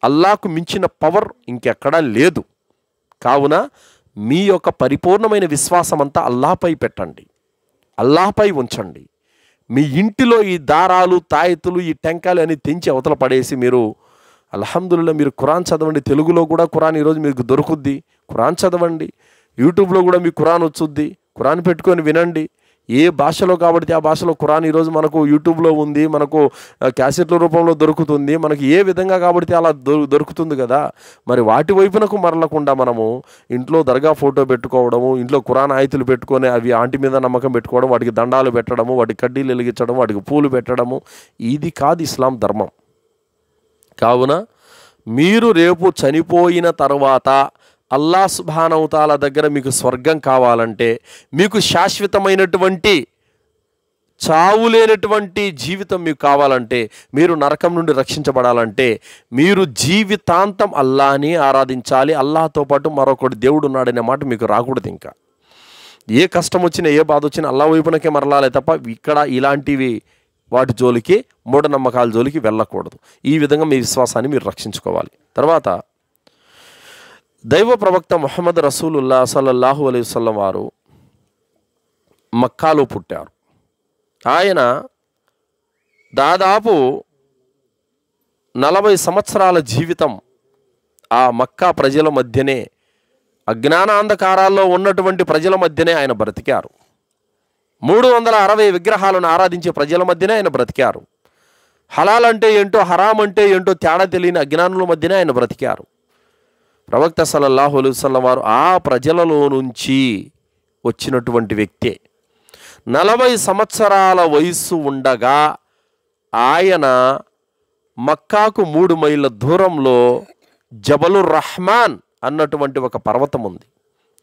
అల్లాహ్కు మించిన పవర్ ఇంకెక్కడా లేదు. కావున మీ యొక్క పరిపూర్ణమైన విశ్వాసం అంతా అల్లాహ్పై పెట్టండి, అల్లాహ్పై ఉంచండి. మీ ఇంటిలో ఈ దారాలు, తాయెత్తులు, ఈ టెంకాయలు అని తెంచి అవతల పడేసి మీరు అల్హమ్దులిల్లాహ్ మీరు ఖురాన్ చదవండి. తెలుగులో కూడా ఖురాన్ ఈరోజు మీకు దొరుకుద్ది, ఖురాన్ చదవండి. యూట్యూబ్లో కూడా మీకు ఖురాన్ వచ్చుద్ది, ఖురాన్ పెట్టుకొని వినండి. ఏ భాషలో కాబట్టి ఆ భాషలో ఖురాన్ ఈరోజు మనకు యూట్యూబ్లో ఉంది, మనకు క్యాసెట్ల రూపంలో దొరుకుతుంది, మనకి ఏ విధంగా కాబట్టి అలా దొరుకుతుంది కదా. మరి వాటి వైపునకు మరలకుండా మనము ఇంట్లో దర్గా ఫోటో పెట్టుకోవడము, ఇంట్లో ఖురాన్ ఆయితులు పెట్టుకొని అవి ఆంటి మీద నమ్మకం పెట్టుకోవడం, వాటికి దండాలు పెట్టడము, వాటికి కడ్డీలు వెలిగించడం, వాటికి పూలు పెట్టడము, ఇది కాదు ఇస్లాం ధర్మం. కావున మీరు రేపు చనిపోయిన తర్వాత అల్లాహ్ సుబ్హానహు వ తఆలా దగ్గర మీకు స్వర్గం కావాలంటే, మీకు శాశ్వతమైనటువంటి చావు లేనటువంటి జీవితం మీకు కావాలంటే, మీరు నరకం నుండి రక్షించబడాలంటే మీరు జీవితాంతం అల్లాహ్ని ఆరాధించాలి. అల్లాహ్తో పాటు మరొకటి దేవుడు ఉన్నాడనే మాట మీకు రాకూడదు. ఇంకా ఏ కష్టం వచ్చినా, ఏ బాధ వచ్చినా అల్లాహ్ వైపునకే మరలాలే తప్ప ఇక్కడ ఇలాంటివి వాటి జోలికి, మూఢనమ్మకాల జోలికి వెళ్ళకూడదు. ఈ విధంగా మీ విశ్వాసాన్ని మీరు రక్షించుకోవాలి. తర్వాత దైవ ప్రవక్త ముహమ్మద్ రసూలుల్లాహ్ సల్లల్లాహు అలైహి వసల్లం వారు మక్కాలో పుట్టారు. ఆయన దాదాపు 40 సంవత్సరాల జీవితం ఆ మక్కా ప్రజల మధ్యనే, అజ్ఞానాంధకారాల్లో ఉన్నటువంటి ప్రజల మధ్యనే ఆయన బ్రతికారు. 360 విగ్రహాలను ఆరాధించే ప్రజల మధ్యనే ఆయన బ్రతికారు. హలాల్ అంటే ఏంటో, హరాం అంటే ఏంటో తేడా తెలియని అజ్ఞానుల మధ్యనే ఆయన బ్రతికారు. ప్రవక్త సల్లల్లాహు అలైహి వసల్లం వారు ఆ ప్రజలలో నుంచి వచ్చినటువంటి వ్యక్తే. 40 సంవత్సరాల వయస్సు ఉండగా ఆయన మక్కాకు 3 మైళ్ళ దూరంలో జబలుర్ రహ్మాన్ అన్నటువంటి ఒక పర్వతం ఉంది,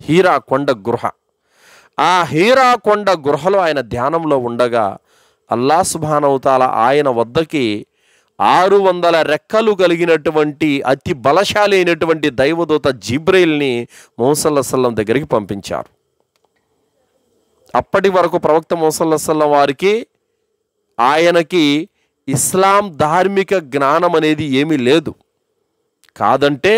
హీరా కొండ గుహ. ఆ హీరా కొండ గుహలో ఆయన ధ్యానంలో ఉండగా అల్లాహ్ సుబ్హానహు తఆలా ఆయన వద్దకి 600 రెక్కలు కలిగినటువంటి అతి బలశాలి అయినటువంటి దైవదూత జిబ్రీల్ని ముహమ్మద్ సల్లల్లాహు అలైహి వసల్లం దగ్గరికి పంపించారు. అప్పటి వరకు ప్రవక్త ముహమ్మద్ సల్లల్లాహు అలైహి వసల్లం వారికి, ఆయనకి ఇస్లాం ధార్మిక జ్ఞానం అనేది ఏమీ లేదు. కాదంటే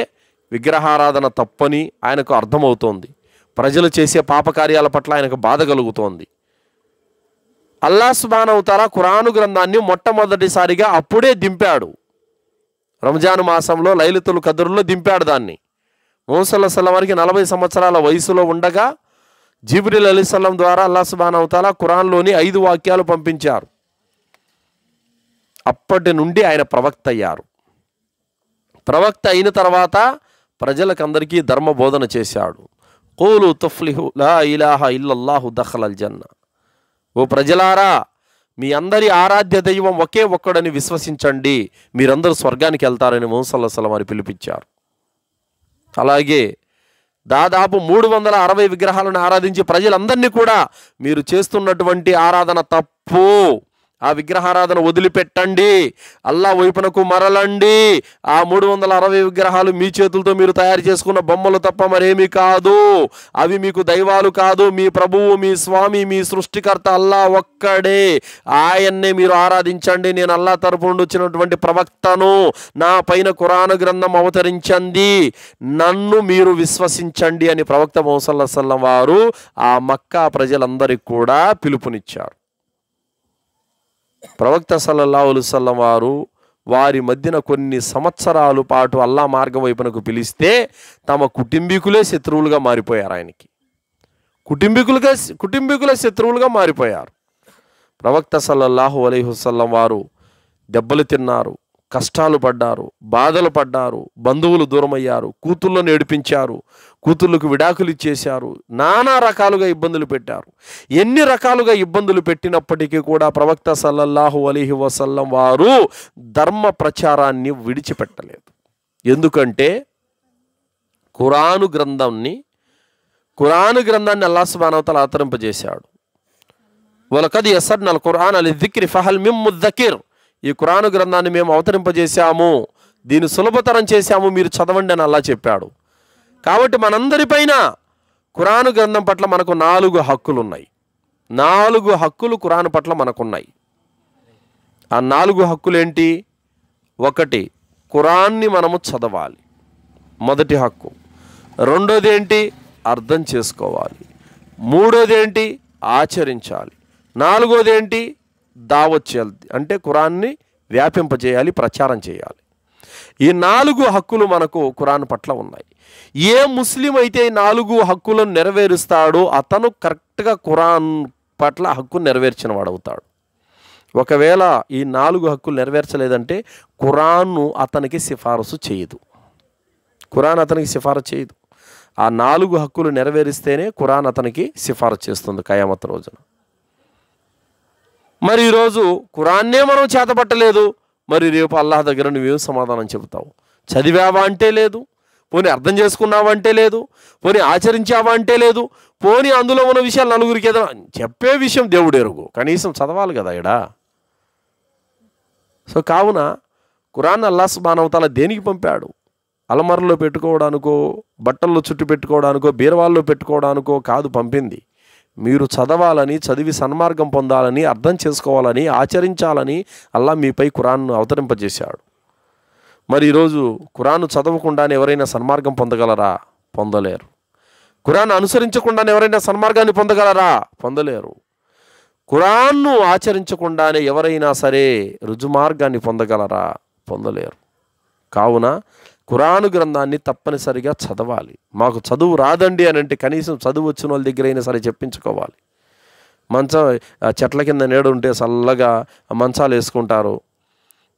విగ్రహారాధన తప్పని ఆయనకు అర్థమవుతోంది. ప్రజలు చేసే పాపకార్యాల పట్ల ఆయనకు బాధ కలుగుతోంది. అల్లాహ్ సుబ్హానహు తఆలా ఖురాను గ్రంథాన్ని మొట్టమొదటిసారిగా అప్పుడే దింపాడు. రంజాన్ మాసంలో లైలతుల్ ఖద్రులో దింపాడు దాన్ని. ముహమ్మద్ సల్లల్లాహు అలైహి వసల్లం వారికి 40 సంవత్సరాల వయసులో ఉండగా జిబ్రీల్ అలైహిస్సలాం ద్వారా అల్లాహ్ సుబ్హానహు తఆలా ఖురాన్లోని 5 వాక్యాలు పంపించారు. అప్పటి నుండి ఆయన ప్రవక్త అయ్యారు. ప్రవక్త అయిన తర్వాత ప్రజలకందరికీ ధర్మ బోధన చేశాడు. ఖూలు తుఫ్లిహు లా ఇలాహా ఇల్లల్లాహు దఖలల్ జన్న. ఓ ప్రజలారా, మీ అందరి ఆరాధ్య దైవం ఒకే ఒక్కడని విశ్వసించండి, మీరందరూ స్వర్గానికి వెళ్తారని ముహమ్మద్ సల్లల్లాహు అలైహి వసల్లం వారు పిలిపించారు. అలాగే దాదాపు 360 విగ్రహాలను ఆరాధించి ప్రజలందరినీ కూడా మీరు చేస్తున్నటువంటి ఆరాధన తప్పు, ఆ విగ్రహారాధన వదిలిపెట్టండి, అల్లాహ్ వైపునకు మరలండి. ఆ 360 విగ్రహాలు మీ చేతులతో మీరు తయారు చేసుకున్న బొమ్మలు తప్ప మరేమీ కాదు. అవి మీకు దైవాలు కాదు. మీ ప్రభువు, మీ స్వామి, మీ సృష్టికర్త అల్లాహ్ ఒక్కడే. ఆయన్నే మీరు ఆరాధించండి. నేను అల్లాహ్ తరపు నుండి వచ్చినటువంటి ప్రవక్తను, నా పైన ఖురాను గ్రంథం అవతరించింది, నన్ను మీరు విశ్వసించండి అని ప్రవక్త ముహమ్మద్ సల్లల్లాహు అలైహి వసల్లం వారు ఆ మక్కా ప్రజలందరికీ కూడా పిలుపునిచ్చారు. ప్రవక్త సల్లల్లాహు అలైహి వసల్లం వారు వారి మధ్యన కొన్ని సంవత్సరాల పాటు అల్లాహ్ మార్గం వైపునకు పిలిస్తే తమ కుటుంబీకులే శత్రువులుగా మారిపోయారు. ఆయనకి కుటుంబీకులే శత్రువులుగా మారిపోయారు. ప్రవక్త సల్లల్లాహు అలైహి వసల్లం వారు దెబ్బలు తిన్నారు, కష్టాలు పడ్డారు, బాధలు పడ్డారు, బంధువులు దూరమయ్యారు, కూతుళ్ళను ఏడిపించారు, కూతుళ్ళకు విడాకులు ఇచ్చేశారు, నానా రకాలుగా ఇబ్బందులు పెట్టారు. ఎన్ని రకాలుగా ఇబ్బందులు పెట్టినప్పటికీ కూడా ప్రవక్త సల్లల్లాహు అలైహి వసల్లం వారు ధర్మ ప్రచారాన్ని విడిచిపెట్టలేదు. ఎందుకంటే ఖురాను గ్రంథాన్ని అల్లాహ్ సుబ్హానహు వ తఆలా అవతరింపజేశాడు. వలకద్ యస్సర్నల్ ఖురాన లిజ్జిక్రి ఫహల్ మిన్ ముద్దకిర్. ఈ ఖురాను గ్రంథాన్ని మేము అవతరింపజేశాము, దీన్ని సులభతరం చేశాము, మీరు చదవండి అని అల్లాహ్ చెప్పాడు. కాబట్టి మనందరిపైన ఖురాను గ్రంథం పట్ల మనకు 4 హక్కులు ఉన్నాయి. 4 హక్కులు ఖురాను పట్ల మనకున్నాయి. ఆ 4 హక్కులు ఏంటి? 1, ఖురాన్ని మనము చదవాలి, మొదటి హక్కు. రెండోది ఏంటి? అర్థం చేసుకోవాలి. మూడోది ఏంటి? ఆచరించాలి. నాలుగోది ఏంటి? దావత్ చేయాలి, అంటే ఖురాన్ని వ్యాపింపజేయాలి, ప్రచారం చేయాలి. ఈ 4 హక్కులు మనకు ఖురాన్ పట్ల ఉన్నాయి. ఏ ముస్లిం అయితే 4 హక్కులను నెరవేరుస్తాడో అతను కరెక్ట్గా ఖురాన్ పట్ల హక్కు నెరవేర్చిన వాడవుతాడు. ఒకవేళ ఈ 4 హక్కులు నెరవేర్చలేదంటే ఖురాన్ను అతనికి సిఫారసు చేయదు. ఖురాన్ అతనికి సిఫారసు చేయదు. ఆ 4 హక్కులు నెరవేరిస్తేనే ఖురాన్ అతనికి సిఫారసు చేస్తుంది కయామత్ రోజున. మరి ఈరోజు ఖురాన్నే మనం చేతపట్టలేదు, మరి రేపు అల్లాహ్ దగ్గర నువ్వేం సమాధానం చెబుతావు? చదివావా అంటే లేదు, పోనీ అర్థం చేసుకున్నావా అంటే లేదు, పోనీ ఆచరించావా అంటే లేదు, పోనీ అందులో ఉన్న విషయాలు నలుగురికి ఏదైనా చెప్పే విషయం దేవుడు ఎరుగు, కనీసం చదవాలి కదా ఇడా. సో కావున ఖురాన్ అల్లాహ్ సుబ్హానహు వ తఆలా దేనికి పంపాడు? అలమరలో పెట్టుకోవడానికో, బట్టల్లో చుట్టు పెట్టుకోవడానికో, బీరవాల్లో పెట్టుకోవడానికో కాదు పంపింది. మీరు చదవాలని, చదివి సన్మార్గం పొందాలని, అర్థం చేసుకోవాలని, ఆచరించాలని అల్లాహ్ మీపై ఖురాన్ను అవతరింపజేశాడు. మరి ఈరోజు ఖురాన్ను చదవకుండానే ఎవరైనా సన్మార్గం పొందగలరా? పొందలేరు. ఖురాన్ అనుసరించకుండానే ఎవరైనా సన్మార్గాన్ని పొందగలరా? పొందలేరు. ఖురాన్ను ఆచరించకుండానే ఎవరైనా సరే రుజుమార్గాన్ని పొందగలరా? పొందలేరు. కావున ఖురాను గ్రంథాన్ని తప్పనిసరిగా చదవాలి. మాకు చదువు రాదండి అని అంటే కనీసం చదువు వచ్చిన వాళ్ళ దగ్గర అయినా సరే చెప్పించుకోవాలి. చెట్ల కింద నీడ ఉంటే చల్లగా మంచాలు వేసుకుంటారు.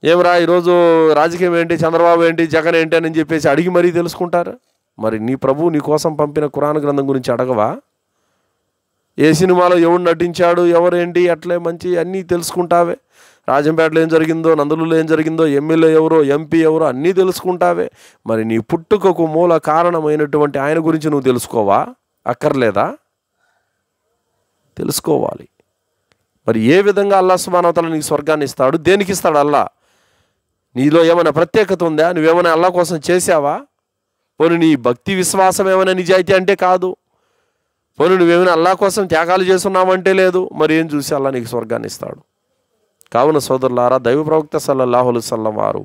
ఏమరా ఈరోజు రాజకీయం ఏంటి, చంద్రబాబు ఏంటి, జగన్ ఏంటి అని చెప్పేసి అడిగి మరీ తెలుసుకుంటారు. మరి నీ ప్రభువు నీ కోసం పంపిన ఖురాను గ్రంథం గురించి అడగవా? ఏ సినిమాలో ఎవడు నటించాడు, ఎవరేంటి, అట్లే మంచి అన్నీ తెలుసుకుంటావే. రాజంపేటలో ఏం జరిగిందో, నందలూరులో ఏం జరిగిందో, ఎమ్మెల్యే ఎవరో, ఎంపీ ఎవరో అన్నీ తెలుసుకుంటావే. మరి నీ పుట్టుకకు మూల కారణమైనటువంటి ఆయన గురించి నువ్వు తెలుసుకోవా? అక్కర్లేదా? తెలుసుకోవాలి. మరి ఏ విధంగా అల్లాహ్ సుబ్హానహు వ తఆలా నీకు స్వర్గాన్ని ఇస్తాడు? దేనికి ఇస్తాడు అల్లా? నీలో ఏమైనా ప్రత్యేకత ఉందా? నువ్వేమైనా అల్లాహ్ కోసం చేసావా? పోనీ నీ భక్తి విశ్వాసం ఏమైనా నిజాయితీ అంటే కాదు. పోనీ నువ్వేమైనా అల్లాహ్ కోసం త్యాగాలు చేస్తున్నావంటే లేదు. మరి ఏం చూసి అల్లాహ్ నీకు స్వర్గాన్ని ఇస్తాడు? కావున సోదరులారా, దైవ ప్రవక్త సల్లల్లాహు అలైహి వసల్లం వారు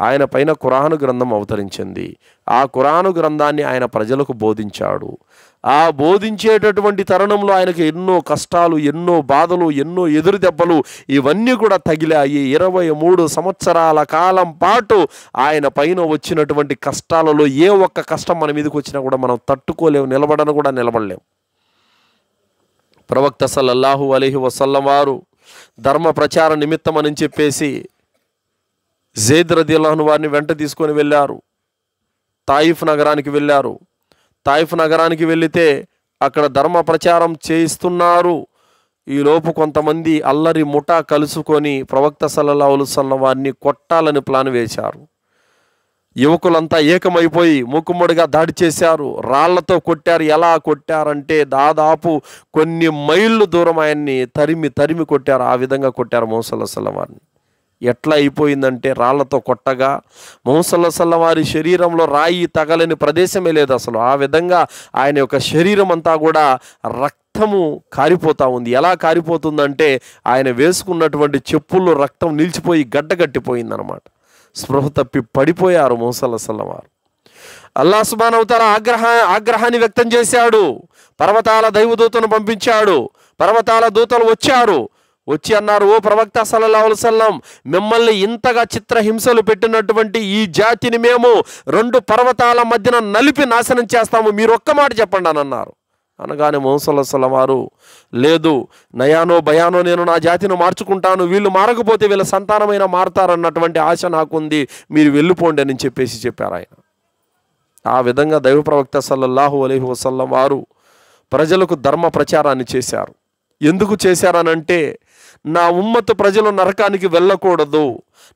ఆయన పైన ఖురాను గ్రంథం అవతరించింది. ఆ ఖురాను గ్రంథాన్ని ఆయన ప్రజలకు బోధించాడు. ఆ బోధించేటటువంటి తరుణంలో ఆయనకు ఎన్నో కష్టాలు, ఎన్నో బాధలు, ఎన్నో ఎదురు దెబ్బలు ఇవన్నీ కూడా తగిలాయి. 23 సంవత్సరాల కాలం పాటు ఆయన పైన వచ్చినటువంటి కష్టాలలో ఏ ఒక్క కష్టం మన మీదకి వచ్చినా కూడా మనం తట్టుకోలేము, నిలబడను కూడా నిలబడలేము. ప్రవక్త సల్లల్లాహు అలైహి వసల్లం వారు ధర్మ ప్రచార నిమిత్తం అని చెప్పేసి జైద్ రదియల్లాహు అన్హు వారిని వెంట తీసుకొని వెళ్ళారు. తాయిఫ్ నగరానికి వెళ్ళారు. తాయిఫ్ నగరానికి వెళితే అక్కడ ధర్మ ప్రచారం చేయిస్తున్నారు. ఈలోపు కొంతమంది అల్లరి ముఠా కలుసుకొని ప్రవక్త సల్లల్లాహు అలైహి వసల్లం వారిని కొట్టాలని ప్లాన్ వేశారు. యువకులంతా ఏకమైపోయి మూకుమ్మడిగా దాడి చేశారు. రాళ్లతో కొట్టారు. ఎలా కొట్టారంటే దాదాపు కొన్ని మైళ్ళు దూరం ఆయన్ని తరిమి కొట్టారు. ఆ విధంగా కొట్టారు ముహమ్మద్ సల్లల్లాహు అలైహి వసల్లం వారిని. ఎట్లా అయిపోయిందంటే రాళ్లతో కొట్టగా ముహమ్మద్ సల్లల్లాహు అలైహి వసల్లం వారి శరీరంలో రాయి తగలని ప్రదేశమే లేదు అసలు. ఆ విధంగా ఆయన యొక్క శరీరం అంతా కూడా రక్తము కారిపోతూ ఉంది. ఎలా కారిపోతుందంటే ఆయన వేసుకున్నటువంటి చెప్పుల్లో రక్తం నిలిచిపోయి గడ్డగట్టిపోయింది అనమాట. స్పృహ తప్పి పడిపోయారు ముహమ్మద్ సల్లల్లాహు అలైహి వసల్లం వారు. అల్లాహ్ సుబ్హానహు వ తఆలా ఆగ్రహాన్ని వ్యక్తం చేశాడు. పర్వతాల దైవదూతను పంపించాడు. పర్వతాల దూతలు వచ్చి అన్నారు, ఓ ప్రవక్త సల్లల్లాహు అలైహి వసల్లం, మిమ్మల్ని ఇంతగా చిత్రహింసలు పెట్టినటువంటి ఈ జాతిని మేము 2 పర్వతాల మధ్యన నలిపి నాశనం చేస్తాము, మీరు ఒక్క మాట చెప్పండి అని అన్నారు. అనగానే ముహమ్మద్ సల్లల్లాహు అలైహి వసల్లం వారు, లేదు నయానో భయానో నేను నా జాతిని మార్చుకుంటాను, వీళ్ళు మారకపోతే వీళ్ళ సంతానమైన మారతారన్నటువంటి ఆశ నాకుంది, మీరు వెళ్ళిపోండి అని చెప్పారు ఆయన. ఆ విధంగా దైవ ప్రవక్త సల్లల్లాహు అలైహి వసల్లం వారు ప్రజలకు ధర్మ ప్రచారాన్ని చేశారు. ఎందుకు చేశారనంటే, నా ఉమ్మత్తు ప్రజలు నరకానికి వెళ్ళకూడదు,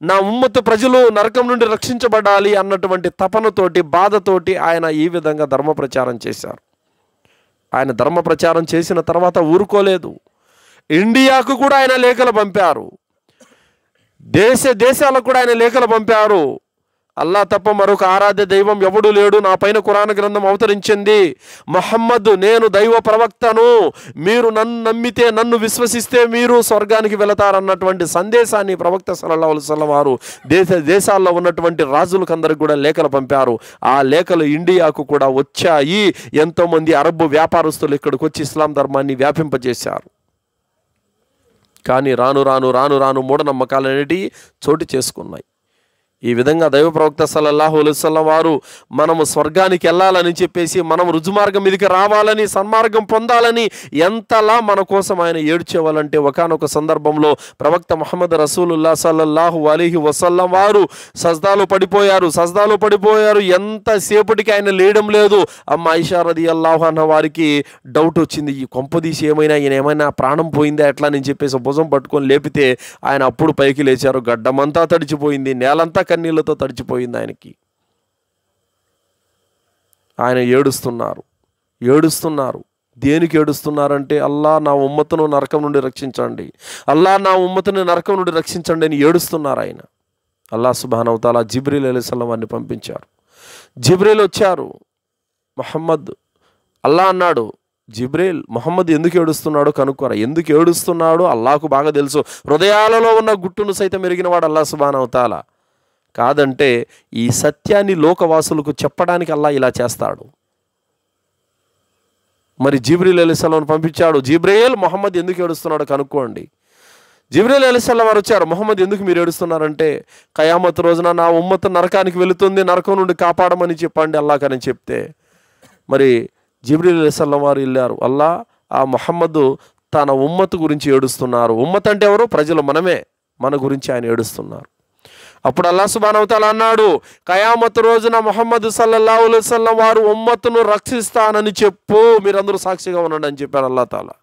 నా ఉమ్మత్తు ప్రజలు నరకం నుండి రక్షించబడాలి అన్నటువంటి తపనతోటి, బాధతోటి ఆయన ఈ విధంగా ధర్మ ప్రచారం చేశారు. ఆయన ధర్మ ప్రచారం చేసిన తర్వాత ఊరుకోలేదు. ఇండియాకు కూడా ఆయన లేఖలు పంపారు. దేశాలకు కూడా ఆయన లేఖలు పంపారు. అల్లా తప్ప మరొక ఆరాధ్య దైవం ఎవడు లేడు, నా పైన ఖురాన్ గ్రంథం అవతరించింది, ముహమ్మద్ నేను దైవ ప్రవక్తను, మీరు నన్ను నమ్మితే, నన్ను విశ్వసిస్తే మీరు స్వర్గానికి వెళతారన్నటువంటి సందేశాన్ని ప్రవక్త సల్లల్లాహు అలైహి వసల్లం వారు దేశాల్లో ఉన్నటువంటి రాజులకందరికి కూడా లేఖలు పంపారు. ఆ లేఖలు ఇండియాకు కూడా వచ్చాయి. ఎంతోమంది అరబ్బు వ్యాపారస్తులు ఇక్కడికి వచ్చి ఇస్లాం ధర్మాన్ని వ్యాపింపజేశారు. కానీ రాను రాను మూఢనమ్మకాలు అనేటివి చోటు చేసుకున్నాయి. ఈ విధంగా దైవ ప్రవక్త సల్లల్లాహు అలైహి వసల్లం వారు మనము స్వర్గానికి వెళ్ళాలని చెప్పేసి, మనం రుజుమార్గం మీదకి రావాలని, సన్మార్గం పొందాలని ఎంతలా మన కోసం ఆయన ఏడ్చేవాళ్ళంటే, ఒకానొక సందర్భంలో ప్రవక్త ముహమ్మద్ రసూలుల్లాహ్ సల్లల్లాహు అలైహి వసల్లం వారు సజ్దాలో పడిపోయారు. ఎంతసేపటికి ఆయన లేయడం లేదు. అమ్మ ఆయిషా రదియల్లాహు అన్హా వారికి డౌట్ వచ్చింది, ఈ కొంపదీసి ఏమైనా ప్రాణం పోయిందా ఎట్లా అని చెప్పేసి భుజం పట్టుకొని లేపితే ఆయన అప్పుడు పైకి లేచారు. గడ్డమంతా తడిచిపోయింది, నేలంతా కన్నీళ్లతో తడిచిపోయింది ఆయనకి. ఆయన ఏడుస్తున్నారు. దేనికి ఏడుస్తున్నారంటే, అల్లా నా ఉమ్మతును నరకం నుండి రక్షించండి, అల్లా నా ఉమ్మతుని నరకం నుండి రక్షించండి అని ఏడుస్తున్నారు ఆయన. అల్లాహ్ సుబ్హానహు వ తఆలా జిబ్రీల్ అలైహిస్సలాం వారిని పంపించారు. జిబ్రీల్ వచ్చారు. అల్లా అన్నాడు, జిబ్రీల్ ముహమ్మద్ ఎందుకు ఏడుస్తున్నాడో కనుక్కోరా. ఎందుకు ఏడుస్తున్నాడో అల్లాహకు బాగా తెలుసు. హృదయాలలో ఉన్న గుట్టును సైతం ఎరిగినవాడు అల్లాహ్ సుబ్హానహు వ తఆలా. కాదంటే ఈ సత్యాన్ని లోకవాసులకు చెప్పడానికి అల్లా ఇలా చేస్తాడు. మరి జిబ్రీల్ అలైహిస్సలాం పంపించాడు, జిబ్రీల్ ముహమ్మద్ ఎందుకు ఏడుస్తున్నాడో కనుక్కోండి. జిబ్రీల్ అలైహిస్సలాం వారు వచ్చారు. మొహమ్మద్ ఎందుకు మీరు ఏడుస్తున్నారంటే, కయామత్ రోజున నా ఉమ్మత్ నరకానికి వెళుతుంది, నరకం నుండి కాపాడమని చెప్పండి అల్లాహ్కని చెప్తే, మరి జిబ్రీల్ అలైహిస్సలాం వారు వెళ్ళారు. అల్లా ఆ మొహమ్మద్ తన ఉమ్మత్ గురించి ఏడుస్తున్నారు. ఉమ్మత్ అంటే ఎవరు? ప్రజలు, మనమే. మన గురించి ఆయన ఏడుస్తున్నారు. అప్పుడు అల్లాహ్ సుబ్హానహు వ తఆలా అన్నాడు, కయామత్ రోజున ముహమ్మద్ సల్లల్లాహు అలైహి వసల్లం వారు ఉమ్మత్తును రక్షిస్తానని చెప్పు, మీరందరూ సాక్షిగా ఉండండి అని చెప్పాడు అల్లాహ్ తాలా.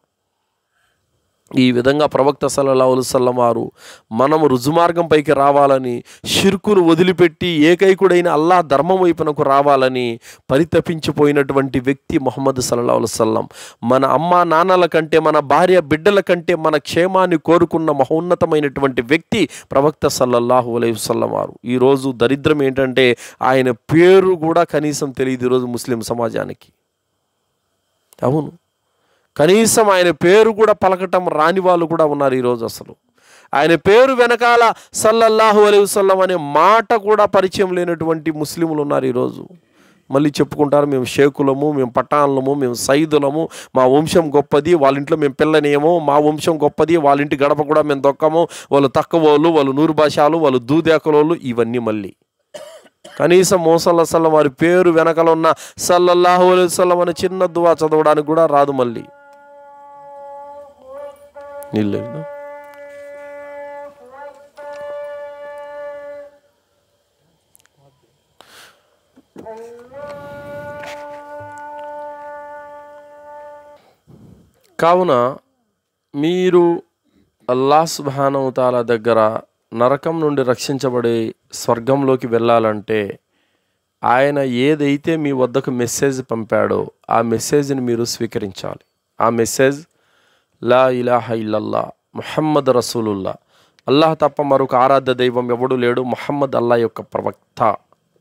ఈ విధంగా ప్రవక్త సల్లల్లాహు అలైహి వసల్లం వారు మనము రుజుమార్గం పైకి రావాలని, షిర్కును వదిలిపెట్టి ఏకైకుడైన అల్లాహ్ ధర్మం వైపునకు రావాలని పరితపించిపోయినటువంటి వ్యక్తి ముహమ్మద్ సల్లల్లాహు అలైహి వసల్లం. మన అమ్మా నాన్నల కంటే, మన భార్య బిడ్డల కంటే మన క్షేమాన్ని కోరుకున్న మహోన్నతమైనటువంటి వ్యక్తి ప్రవక్త సల్లల్లాహు అలైహి వసల్లం వారు. ఈరోజు దరిద్రం ఏంటంటే ఆయన పేరు కూడా కనీసం తెలియదు ఈరోజు ముస్లిం సమాజానికి. అవును, కనీసం ఆయన పేరు కూడా పలకటం రాని వాళ్ళు కూడా ఉన్నారు ఈరోజు. అసలు ఆయన పేరు వెనకాల సల్లల్లాహు అలైహి వసల్లం అనే మాట కూడా పరిచయం లేనటువంటి ముస్లింలు ఉన్నారు ఈరోజు. మళ్ళీ చెప్పుకుంటారు, మేము షేకులము, మేము పఠాన్లము, మేము సైదులము, మా వంశం గొప్పది, వాళ్ళ ఇంట్లో మేము పిల్లనేమో, మా వంశం గొప్పది, వాళ్ళ ఇంటి గడప కూడా మేము దొక్కము, వాళ్ళు తక్కువోళ్ళు, వాళ్ళు నూరు భాషాలు, వాళ్ళు దూదేకలోళ్ళు, ఇవన్నీ మళ్ళీ కనీసం మోసల్లా సల్లం వారి పేరు వెనకల ఉన్న సల్లల్లాహు అలైహి వసల్లం అనే చిన్న దువా చదవడానికి కూడా రాదు. మళ్ళీ నీళ్ళు కావున మీరు అల్లాహ్ సుబ్హానహు వ తఆలా దగ్గర నరకం నుండి రక్షించబడి స్వర్గంలోకి వెళ్ళాలంటే ఆయన ఏదైతే మీ వద్దకు మెసేజ్ పంపాడో ఆ మెసేజ్ని మీరు స్వీకరించాలి. ఆ మెసేజ్ లా ఇలాహ ఇల్లల్లా ముహమ్మద్ రసూలుల్లా, అల్లాహ్ తప్ప మరొక ఆరాధ్య దైవం ఎవడు లేడు, ముహమ్మద్ అల్లాహ్ యొక్క ప్రవక్త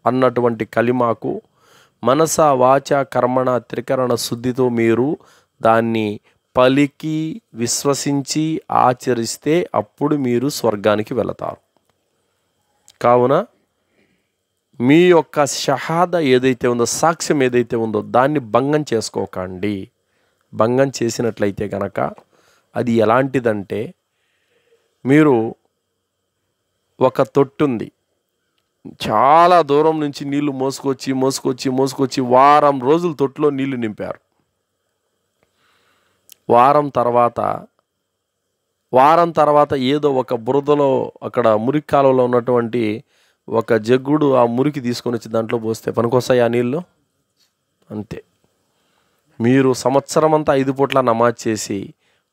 అన్నటువంటి కలిమాకు మనస వాచ కర్మణ త్రికరణ శుద్ధితో మీరు దాన్ని పలికి విశ్వసించి ఆచరిస్తే అప్పుడు మీరు స్వర్గానికి వెళతారు. కావున మీ యొక్క షహాదా ఏదైతే ఉందో, సాక్ష్యం ఏదైతే ఉందో దాన్ని భంగం చేసుకోకండి. భంగం చేసినట్లయితే కనుక అది ఎలాంటిదంటే, మీరు ఒక తొట్టుంది, చాలా దూరం నుంచి నీళ్లు మోసుకొచ్చి వారం రోజులు తొట్టులో నీళ్లు నింపారు. వారం తర్వాత ఏదో ఒక బురదలో అక్కడ మురికి కాలువలో ఉన్నటువంటి ఒక జగ్గుడు ఆ మురికి తీసుకొని వచ్చి దాంట్లో పోస్తే పనికొస్తాయి ఆ నీళ్ళు? అంతే. మీరు సంవత్సరం అంతా 5 పూట్ల నమాజ్ చేసి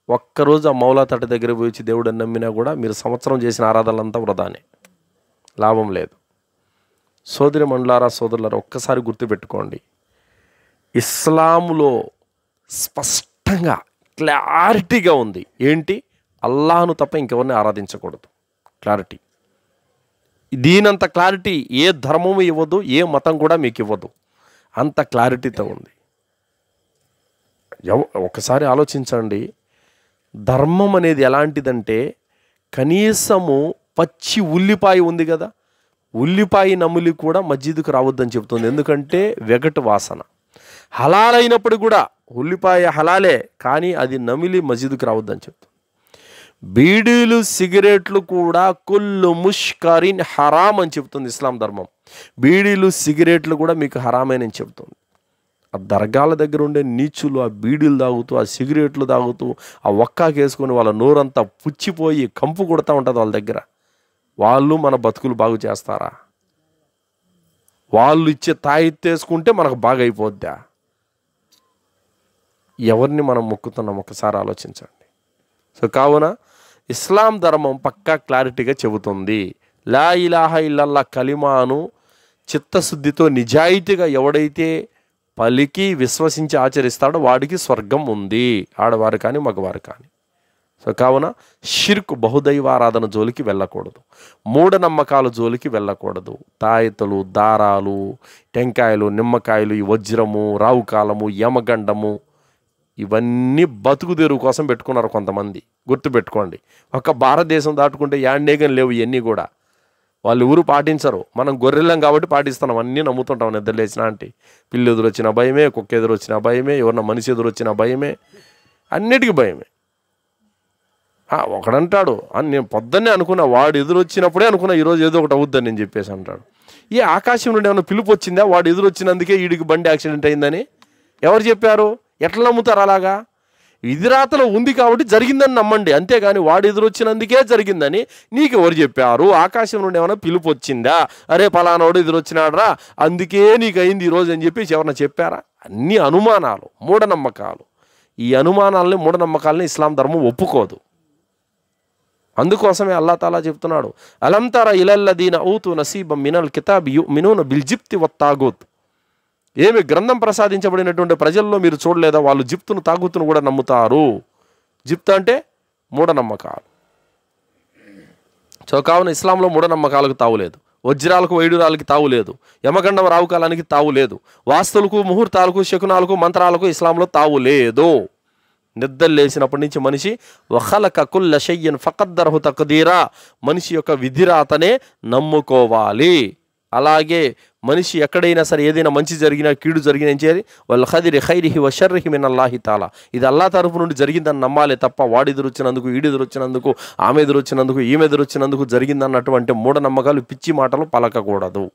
ఒక్కరోజు ఆ మౌలా తట దగ్గర పోయి వచ్చి దేవుడిని నమ్మినా కూడా మీరు సంవత్సరం చేసిన ఆరాధనలంతా వృధానే, లాభం లేదు. సోదరి మండలారా, సోదరులారా, ఒక్కసారి గుర్తుపెట్టుకోండి, ఇస్లాములో స్పష్టంగా క్లారిటీగా ఉంది. ఏంటి? అల్లాహ్ను తప్ప ఇంకెవరిని ఆరాధించకూడదు. క్లారిటీ. దీనంత క్లారిటీ ఏ ధర్మము ఇవ్వదు, ఏ మతం కూడా మీకు ఇవ్వదు. అంత క్లారిటీతో ఉంది. ఒకసారి ఆలోచించండి, ధర్మం అనేది ఎలాంటిదంటే, కనీసము పచ్చి ఉల్లిపాయ ఉంది కదా, ఉల్లిపాయ నమిలి కూడా మస్జిద్కు రావద్దని చెప్తుంది. ఎందుకంటే వెగటు వాసన. హలాలైనప్పుడు కూడా ఉల్లిపాయ హలాలే, కానీ అది నమిలి మస్జిద్కు రావద్దని చెప్తుంది. బీడీలు సిగరెట్లు కూడా కుల్లు ముష్కరిన్ హరాం అని చెప్తుంది ఇస్లాం ధర్మం. బీడీలు సిగరెట్లు కూడా మీకు హరామేనని చెప్తుంది. ఆ దర్గాల దగ్గర ఉండే నీచులు ఆ బీడీలు తాగుతూ, ఆ సిగరెట్లు తాగుతూ, ఆ ఒక్కాకేసుకొని వాళ్ళ నోరంతా పుచ్చిపోయి కంపు కొడతా ఉంటుంది వాళ్ళ దగ్గర. వాళ్ళు మన బతుకులు బాగు చేస్తారా? వాళ్ళు ఇచ్చే తాయిత్తేసుకుంటే మనకు బాగా అయిపోద్దా? ఎవరిని మనం మొక్కుతున్నాం ఒకసారి ఆలోచించండి. సో కావున ఇస్లాం ధర్మం పక్కా క్లారిటీగా చెబుతుంది. లా ఇలాహ ఇల్లల్లా కలిమాను చిత్తశుద్ధితో నిజాయితీగా ఎవడైతే పలికి విశ్వసించి ఆచరిస్తాడో వాడికి స్వర్గం ఉంది, ఆడవారు కానీ మగవారు కానీ. సో కావున షిర్క్ బహుదైవారాధన జోలికి వెళ్ళకూడదు, మూఢనమ్మకాల జోలికి వెళ్ళకూడదు. తాయెత్తులు, దారాలు, టెంకాయలు, నిమ్మకాయలు, ఈ వజ్రము, రావుకాలము, యమగండము, ఇవన్నీ బతుకు తెరువు కోసం పెట్టుకున్నారు కొంతమంది. గుర్తుపెట్టుకోండి, ఒక భారతదేశం దాటుకుంటే యాండేగం లేవు ఇవన్నీ కూడా. వాళ్ళు ఊరు పాటించరు, మనం గొర్రెలం కాబట్టి పాటిస్తున్నాం, అన్నీ నమ్ముతుంటాం. నిద్రలేసిన అంటే పిల్లి ఎదురు వచ్చిన భయమే, కుక్క ఎదురు వచ్చిన భయమే, ఎవరన్నా మనిషి ఎదురు వచ్చిన భయమే, అన్నిటికీ భయమే. ఒకడంటాడు నేను పొద్దున్నే అనుకున్నా, వాడు ఎదురొచ్చినప్పుడే అనుకున్నా ఈరోజు ఏదో ఒకటి అవుద్దని నేను చెప్పేసి అంటాడు. ఈ ఆకాశం నుండి ఏమైనా పిలుపు వచ్చిందా వాడు ఎదురొచ్చినందుకే వీడికి బండి యాక్సిడెంట్ అయిందని? ఎవరు చెప్పారు? ఎట్లా నమ్ముతారు అలాగా? విధిరాతలో ఉంది కాబట్టి జరిగిందని నమ్మండి, అంతేగాని వాడు ఎదురొచ్చినందుకే జరిగిందని నీకు ఎవరు చెప్పారు? ఆకాశం నుండి ఏమైనా పిలుపు వచ్చిందా? అరే పలానాడు ఎదురొచ్చినాడరా అందుకే నీకు అయింది ఈరోజు అని చెప్పేసి ఎవరన్నా చెప్పారా? అన్ని అనుమానాలు, మూఢనమ్మకాలు. ఈ అనుమానాలని, మూఢనమ్మకాలని ఇస్లాం ధర్మం ఒప్పుకోదు. అందుకోసమే అల్లా తాలా చెప్తున్నాడు, అలం తర ఇలల్లదీన ఊతు నసీబం మినల్ కితాబి యుమినూన బిల్ జిప్తి వత్తాగూత్. ఏమి గ్రంథం ప్రసాదించబడినటువంటి ప్రజల్లో మీరు చూడలేదా? వాళ్ళు జిప్తును తాగుతును కూడా నమ్ముతారు. జిప్తు అంటే మూఢనమ్మకాలు. కావున ఇస్లాంలో మూఢనమ్మకాలకు తావులేదు, వజ్రాలకు వైడూరాలకి తావులేదు, యమగండం రావుకాలానికి తావులేదు, వాస్తులకు ముహూర్తాలకు శకునాలకు మంత్రాలకు ఇస్లాంలో తావులేదు. నిద్ర లేచినప్పటి నుంచి మనిషి వఖలక కుల్ల షయ్యన్ ఫకద్దరహు తక్దీరా, మనిషి యొక్క విధిరాతనే నమ్ముకోవాలి. అలాగే మనిషి ఎక్కడైనా సరే ఏదైనా మంచి జరిగినా కీడు జరిగినా ఏం చేయాలి? వల్ ఖదిరి ఖైరిహి వ షర్రిహి మినల్లాహి తాలా, ఇది అల్లా తరపు నుండి జరిగిందని నమ్మాలి తప్ప వాడు ఎదురొచ్చినందుకు, ఈడు ఎదురొచ్చినందుకు, ఆమె ఎదురొచ్చినందుకు, ఈమె ఎదురొచ్చినందుకు జరిగిందన్నటువంటి మూఢనమ్మకాలు, పిచ్చి మాటలు పలకకూడదు.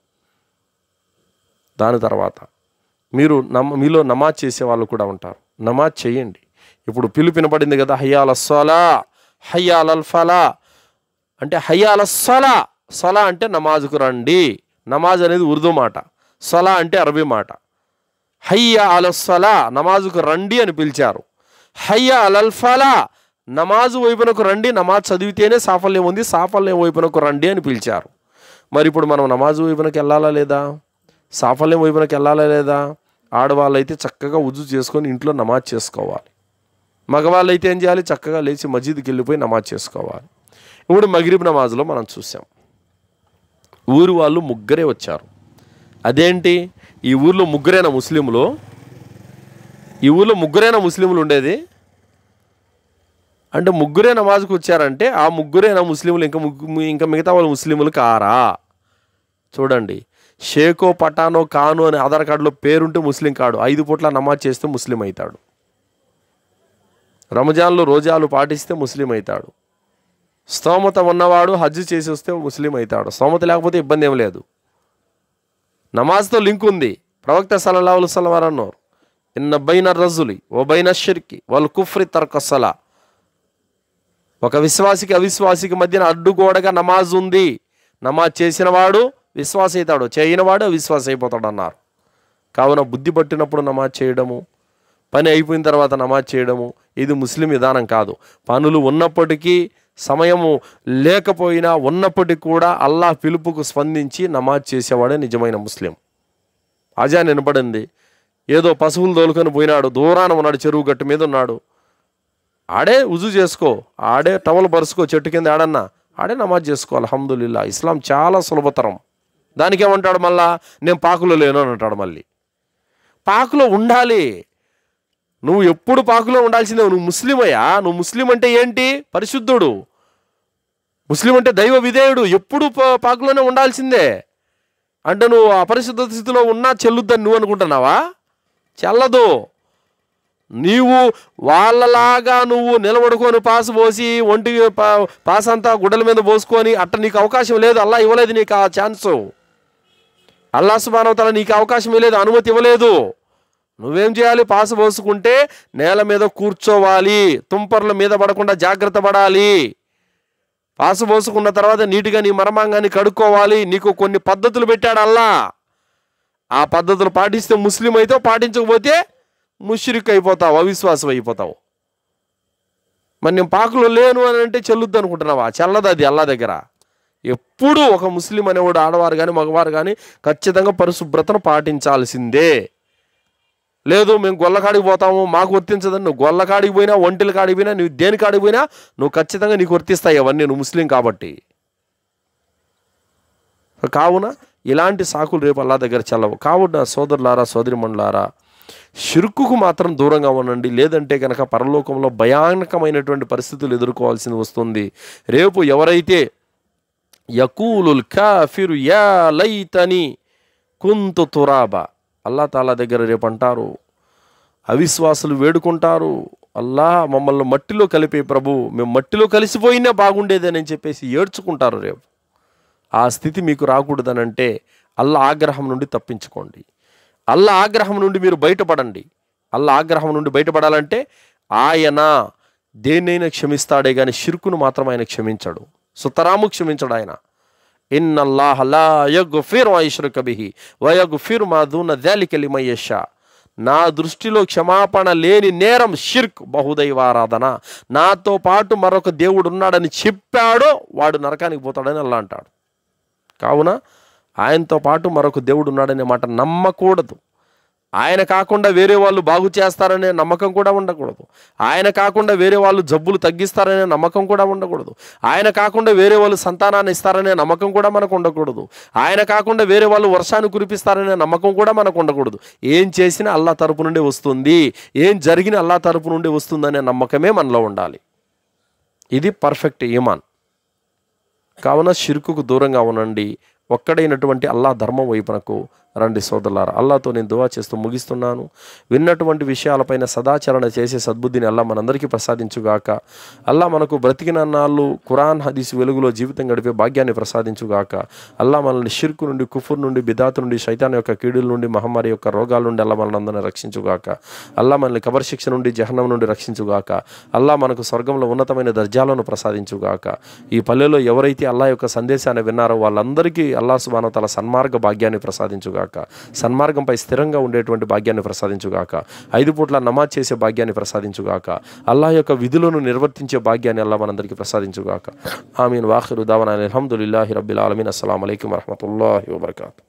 దాని తర్వాత మీలో నమాజ్ చేసే వాళ్ళు కూడా ఉంటారు. నమాజ్ చేయండి. ఇప్పుడు పిలుపినపడింది కదా, హయ్యాల స్సలా హయ్యాలల్ ఫలా అంటే హయ్యాల స్సలా. సలా అంటే నమాజ్కు రండి. నమాజ్ అనేది ఉర్దూ మాట, సలా అంటే అరబీ మాట. హయ్యా అలల్ సలా నమాజుకు రండి అని పిలిచారు. హయ్యా అలల్ ఫలా నమాజు వైపునకు రండి, నమాజ్ చదివితేనే సాఫల్యం ఉంది, సాఫల్యం వైపునకు రండి అని పిలిచారు. మరి ఇప్పుడు మనం నమాజు వైపునకు వెళ్ళాలా లేదా? సాఫల్యం వైపునకు వెళ్ళాలా లేదా? ఆడవాళ్ళైతే చక్కగా ఉజు చేసుకొని ఇంట్లో నమాజ్ చేసుకోవాలి. మగవాళ్ళు అయితే ఏం చేయాలి? చక్కగా లేచి మస్జిద్కి వెళ్ళిపోయి నమాజ్ చేసుకోవాలి. ఇప్పుడు మగ్రిబ్ నమాజ్లో మనం చూసాం, ఊరు వాళ్ళు ముగ్గురే వచ్చారు. అదేంటి? ఈ ఊర్లో ముగ్గురైన ముస్లింలు, ఈ ఊర్లో ముగ్గురైన ముస్లింలు ఉండేది అంటే ముగ్గురే నమాజ్కి వచ్చారంటే ఆ ముగ్గురైన ముస్లింలు ఇంకా మిగతా వాళ్ళు ముస్లింలు కారా? చూడండి, షేకో పఠానో ఖాను అని ఆధార్ కార్డులో పేరుంటే ముస్లిం కాడు, 5 పూట్ల నమాజ్ చేస్తే ముస్లిం అవుతాడు. రంజాన్లో రోజాలు పాటిస్తే ముస్లిం అవుతాడు. స్తోమత ఉన్నవాడు హజ్ చేసి వస్తే ముస్లిం అవుతాడు. స్తోమత లేకపోతే ఇబ్బంది ఏం లేదు. నమాజ్తో లింక్ ఉంది. ప్రవక్త సల్లల్లాహు అలైహి వసల్లం వారు అన్నారు, ఇన్న బైన రజులి వ బైన షిర్కి వల్ కుఫ్రి తర్కస్సలా. ఒక విశ్వాసికి అవిశ్వాసికి మధ్యన అడ్డుగోడగా నమాజ్ ఉంది. నమాజ్ చేసిన వాడు విశ్వాస అవుతాడు, చేయనివాడు అవిశ్వాస అయిపోతాడు అన్నారు. కావున బుద్ధి పట్టినప్పుడు నమాజ్ చేయడము, పని అయిపోయిన తర్వాత నమాజ్ చేయడము ఇది ముస్లిం విధానం కాదు. పనులు ఉన్నప్పటికీ, సమయము లేకపోయినా ఉన్నప్పటికీ కూడా అల్లాహ్ పిలుపుకు స్పందించి నమాజ్ చేసేవాడే నిజమైన ముస్లిం. అజాన్ వినపడింది, ఏదో పశువులు తోలుకొని పోయినాడు, దూరాన ఉన్నాడు, చెరువు గట్టు మీద ఉన్నాడు, ఆడే ఉజు చేసుకో, ఆడే టవల్ పరుచుకో, చెట్టు కింద ఆడన్నా ఆడే నమాజ్ చేసుకో. అల్హమ్దులిల్లా, ఇస్లాం చాలా సులభతరం. దానికి ఏమంటాడు మళ్ళా? నేను పాకులో లేను అని అంటాడు. మళ్ళీ పాకులో ఉండాలి. నువ్వు ఎప్పుడు పాకులో ఉండాల్సిందే. నువ్వు ముస్లిం అయ్యా. నువ్వు ముస్లిం అంటే ఏంటి? పరిశుద్ధుడు. ముస్లిం అంటే దైవ విధేయుడు. ఎప్పుడు పాకులోనే ఉండాల్సిందే. అంటే నువ్వు అపరిశుద్ధ స్థితిలో ఉన్నా చెల్లుద్దని నువ్వు అనుకుంటున్నావా? చెల్లదు. నీవు వాళ్ళలాగా నువ్వు నిలబడుకొని పాసు పోసి ఒంటి పాస్ అంతా గుడ్డల మీద పోసుకొని అట్ట నీకు అవకాశం లేదు. అల్లా ఇవ్వలేదు నీకు ఆ ఛాన్సు. అల్లా సుబ్హానహు వ తఆలా నీకు అవకాశం ఇవ్వలేదు, అనుమతి ఇవ్వలేదు. నువ్వేం చేయాలి? పాసు పోసుకుంటే నేల మీద కూర్చోవాలి, తుంపర్ల మీద పడకుండా జాగ్రత్త పడాలి. పాసు పోసుకున్న తర్వాత నీటిగా నీ మర్మాంగాన్ని కడుక్కోవాలి. నీకు కొన్ని పద్ధతులు పెట్టాడు అల్లా. ఆ పద్ధతులు పాటిస్తే ముస్లిం అయితే, పాటించకపోతే ముష్రిక్ అయిపోతావు, అవిశ్వాసం అయిపోతావు. మరి నేను పాకులో లేను అని అంటే చెల్లుద్దు అనుకుంటున్నావా? చెల్లదు అది అల్లా దగ్గర. ఎప్పుడూ ఒక ముస్లిం అనేవాడు, ఆడవారు కానీ మగవారు కానీ ఖచ్చితంగా పరిశుభ్రతను పాటించాల్సిందే. లేదు మేము గొల్లకాడికి పోతాము మాకు వర్తించదని, నువ్వు గొల్లకాడికి పోయినా, ఒంటిల కాడికి పోయినా, నువ్వు దేని కాడికి పోయినా నువ్వు ఖచ్చితంగా నీకు వర్తిస్తాయి అవన్నీ, నువ్వు ముస్లిం కాబట్టి. కావున ఇలాంటి సాకులు రేపు అల్లా దగ్గర చెల్లవు. కావున సోదరులారా, సోదరిమణులారా, షిర్కుకు మాత్రం దూరంగా ఉండండి. లేదంటే కనుక పరలోకంలో భయానకమైనటువంటి పరిస్థితులు ఎదుర్కోవాల్సి వస్తుంది. రేపు ఎవరైతే యకూలుల్ కాఫిరు యా లైతని కుంతు తురాబా, అల్లా తాలా దగ్గర రేపు అంటారు, అవిశ్వాసులు వేడుకుంటారు, అల్లా మమ్మల్ని మట్టిలో కలిపే ప్రభు, మేము మట్టిలో కలిసిపోయినా బాగుండేదని చెప్పేసి ఏడ్చుకుంటారు రేపు. ఆ స్థితి మీకు రాకూడదనంటే అల్లా ఆగ్రహం నుండి తప్పించుకోండి. అల్లా ఆగ్రహం నుండి మీరు బయటపడండి. అల్లా ఆగ్రహం నుండి బయటపడాలంటే ఆయన దేన్నైనా క్షమిస్తాడే కానీ షిర్కును మాత్రం ఆయన క్షమించడు, సుతరాము క్షమించడు ఆయన. ఇన్నల్లాహ లా యగ్ఫిరు అన్ యుష్రక బిహి వ యగ్ఫిరు మా దూన జాలిక లిమన్ యషా. నా దృష్టిలో క్షమాపణ లేని నేరం షిర్క్, బహుదైవారాధన. నాతో పాటు మరొక దేవుడు ఉన్నాడని చెప్పాడో వాడు నరకానికి పోతాడని అల్లా అంటాడు. కావున ఆయనతో పాటు మరొక దేవుడు ఉన్నాడనే మాట నమ్మకూడదు. ఆయన కాకుండా వేరే వాళ్ళు బాగు చేస్తారనే నమ్మకం కూడా ఉండకూడదు. ఆయన కాకుండా వేరే వాళ్ళు జబ్బులు తగ్గిస్తారనే నమ్మకం కూడా ఉండకూడదు. ఆయన కాకుండా వేరే వాళ్ళు సంతానాన్ని ఇస్తారనే నమ్మకం కూడా మనకు ఉండకూడదు. ఆయన కాకుండా వేరే వాళ్ళు వర్షాన్ని కురిపిస్తారనే నమ్మకం కూడా మనకు ఉండకూడదు. ఏం చేసినా అల్లా తరపు నుండి వస్తుంది, ఏం జరిగినా అల్లా తరపు నుండి వస్తుందనే నమ్మకమే మనలో ఉండాలి. ఇది పర్ఫెక్ట్ ఈమాన్. కావున షిర్కుకు దూరంగా ఉండండి. ఒక్కడైనటువంటి అల్లా ధర్మం వైపునకు రండి సోదరులారా. అల్లాతో నేను దువా చేస్తూ ముగిస్తున్నాను. విన్నటువంటి విషయాలపైన సదాచరణ చేసే సద్బుద్ధిని అల్లా మనందరికీ ప్రసాదించుగాక. అల్లా మనకు బ్రతికిన నాళ్ళు ఖురాన్ హదీసు వెలుగులో జీవితం గడిపే భాగ్యాన్ని ప్రసాదించుగాక. అల్లా మనల్ని షిర్కు నుండి, కుఫుర్ నుండి, బిదాతు నుండి, శైతాన్ యొక్క కీడుల నుండి, మహమ్మారి యొక్క రోగాల నుండి అల్లా మనల్ని అందరినీ రక్షించుగాక. అల్లా మనల్ని కబర్ శిక్ష నుండి, జహన్నం నుండి రక్షించుగాక. అల్లా మనకు స్వర్గంలో ఉన్నతమైన దర్జాలను ప్రసాదించుగాక. ఈ పల్లెలో ఎవరైతే అల్లా యొక్క సందేశాన్ని విన్నారో వాళ్ళందరికీ అల్లా సుబ్హానహు వ తఆలా సన్మార్గ భాగ్యాన్ని ప్రసాదించుగాక. సన్మార్గంపై స్థిరంగా ఉండేటువంటి భాగ్యాన్ని ప్రసాదించుగాక. 5 పూట్ల నమాజ్ చేసే భాగ్యాన్ని ప్రసాదించుగాక. అల్లా యొక్క విధులను నిర్వర్తించే భాగ్యాన్ని అల్లా మనందరికీ ప్రసాదించుగాక. ఆమీన్. వాఖిరు దావనా అల్హమ్దులిల్లాహి రబ్బిల్ ఆలమీన్. అస్సలాము అలైకుం వరహ్మతుల్లాహి వబరకాతుహు.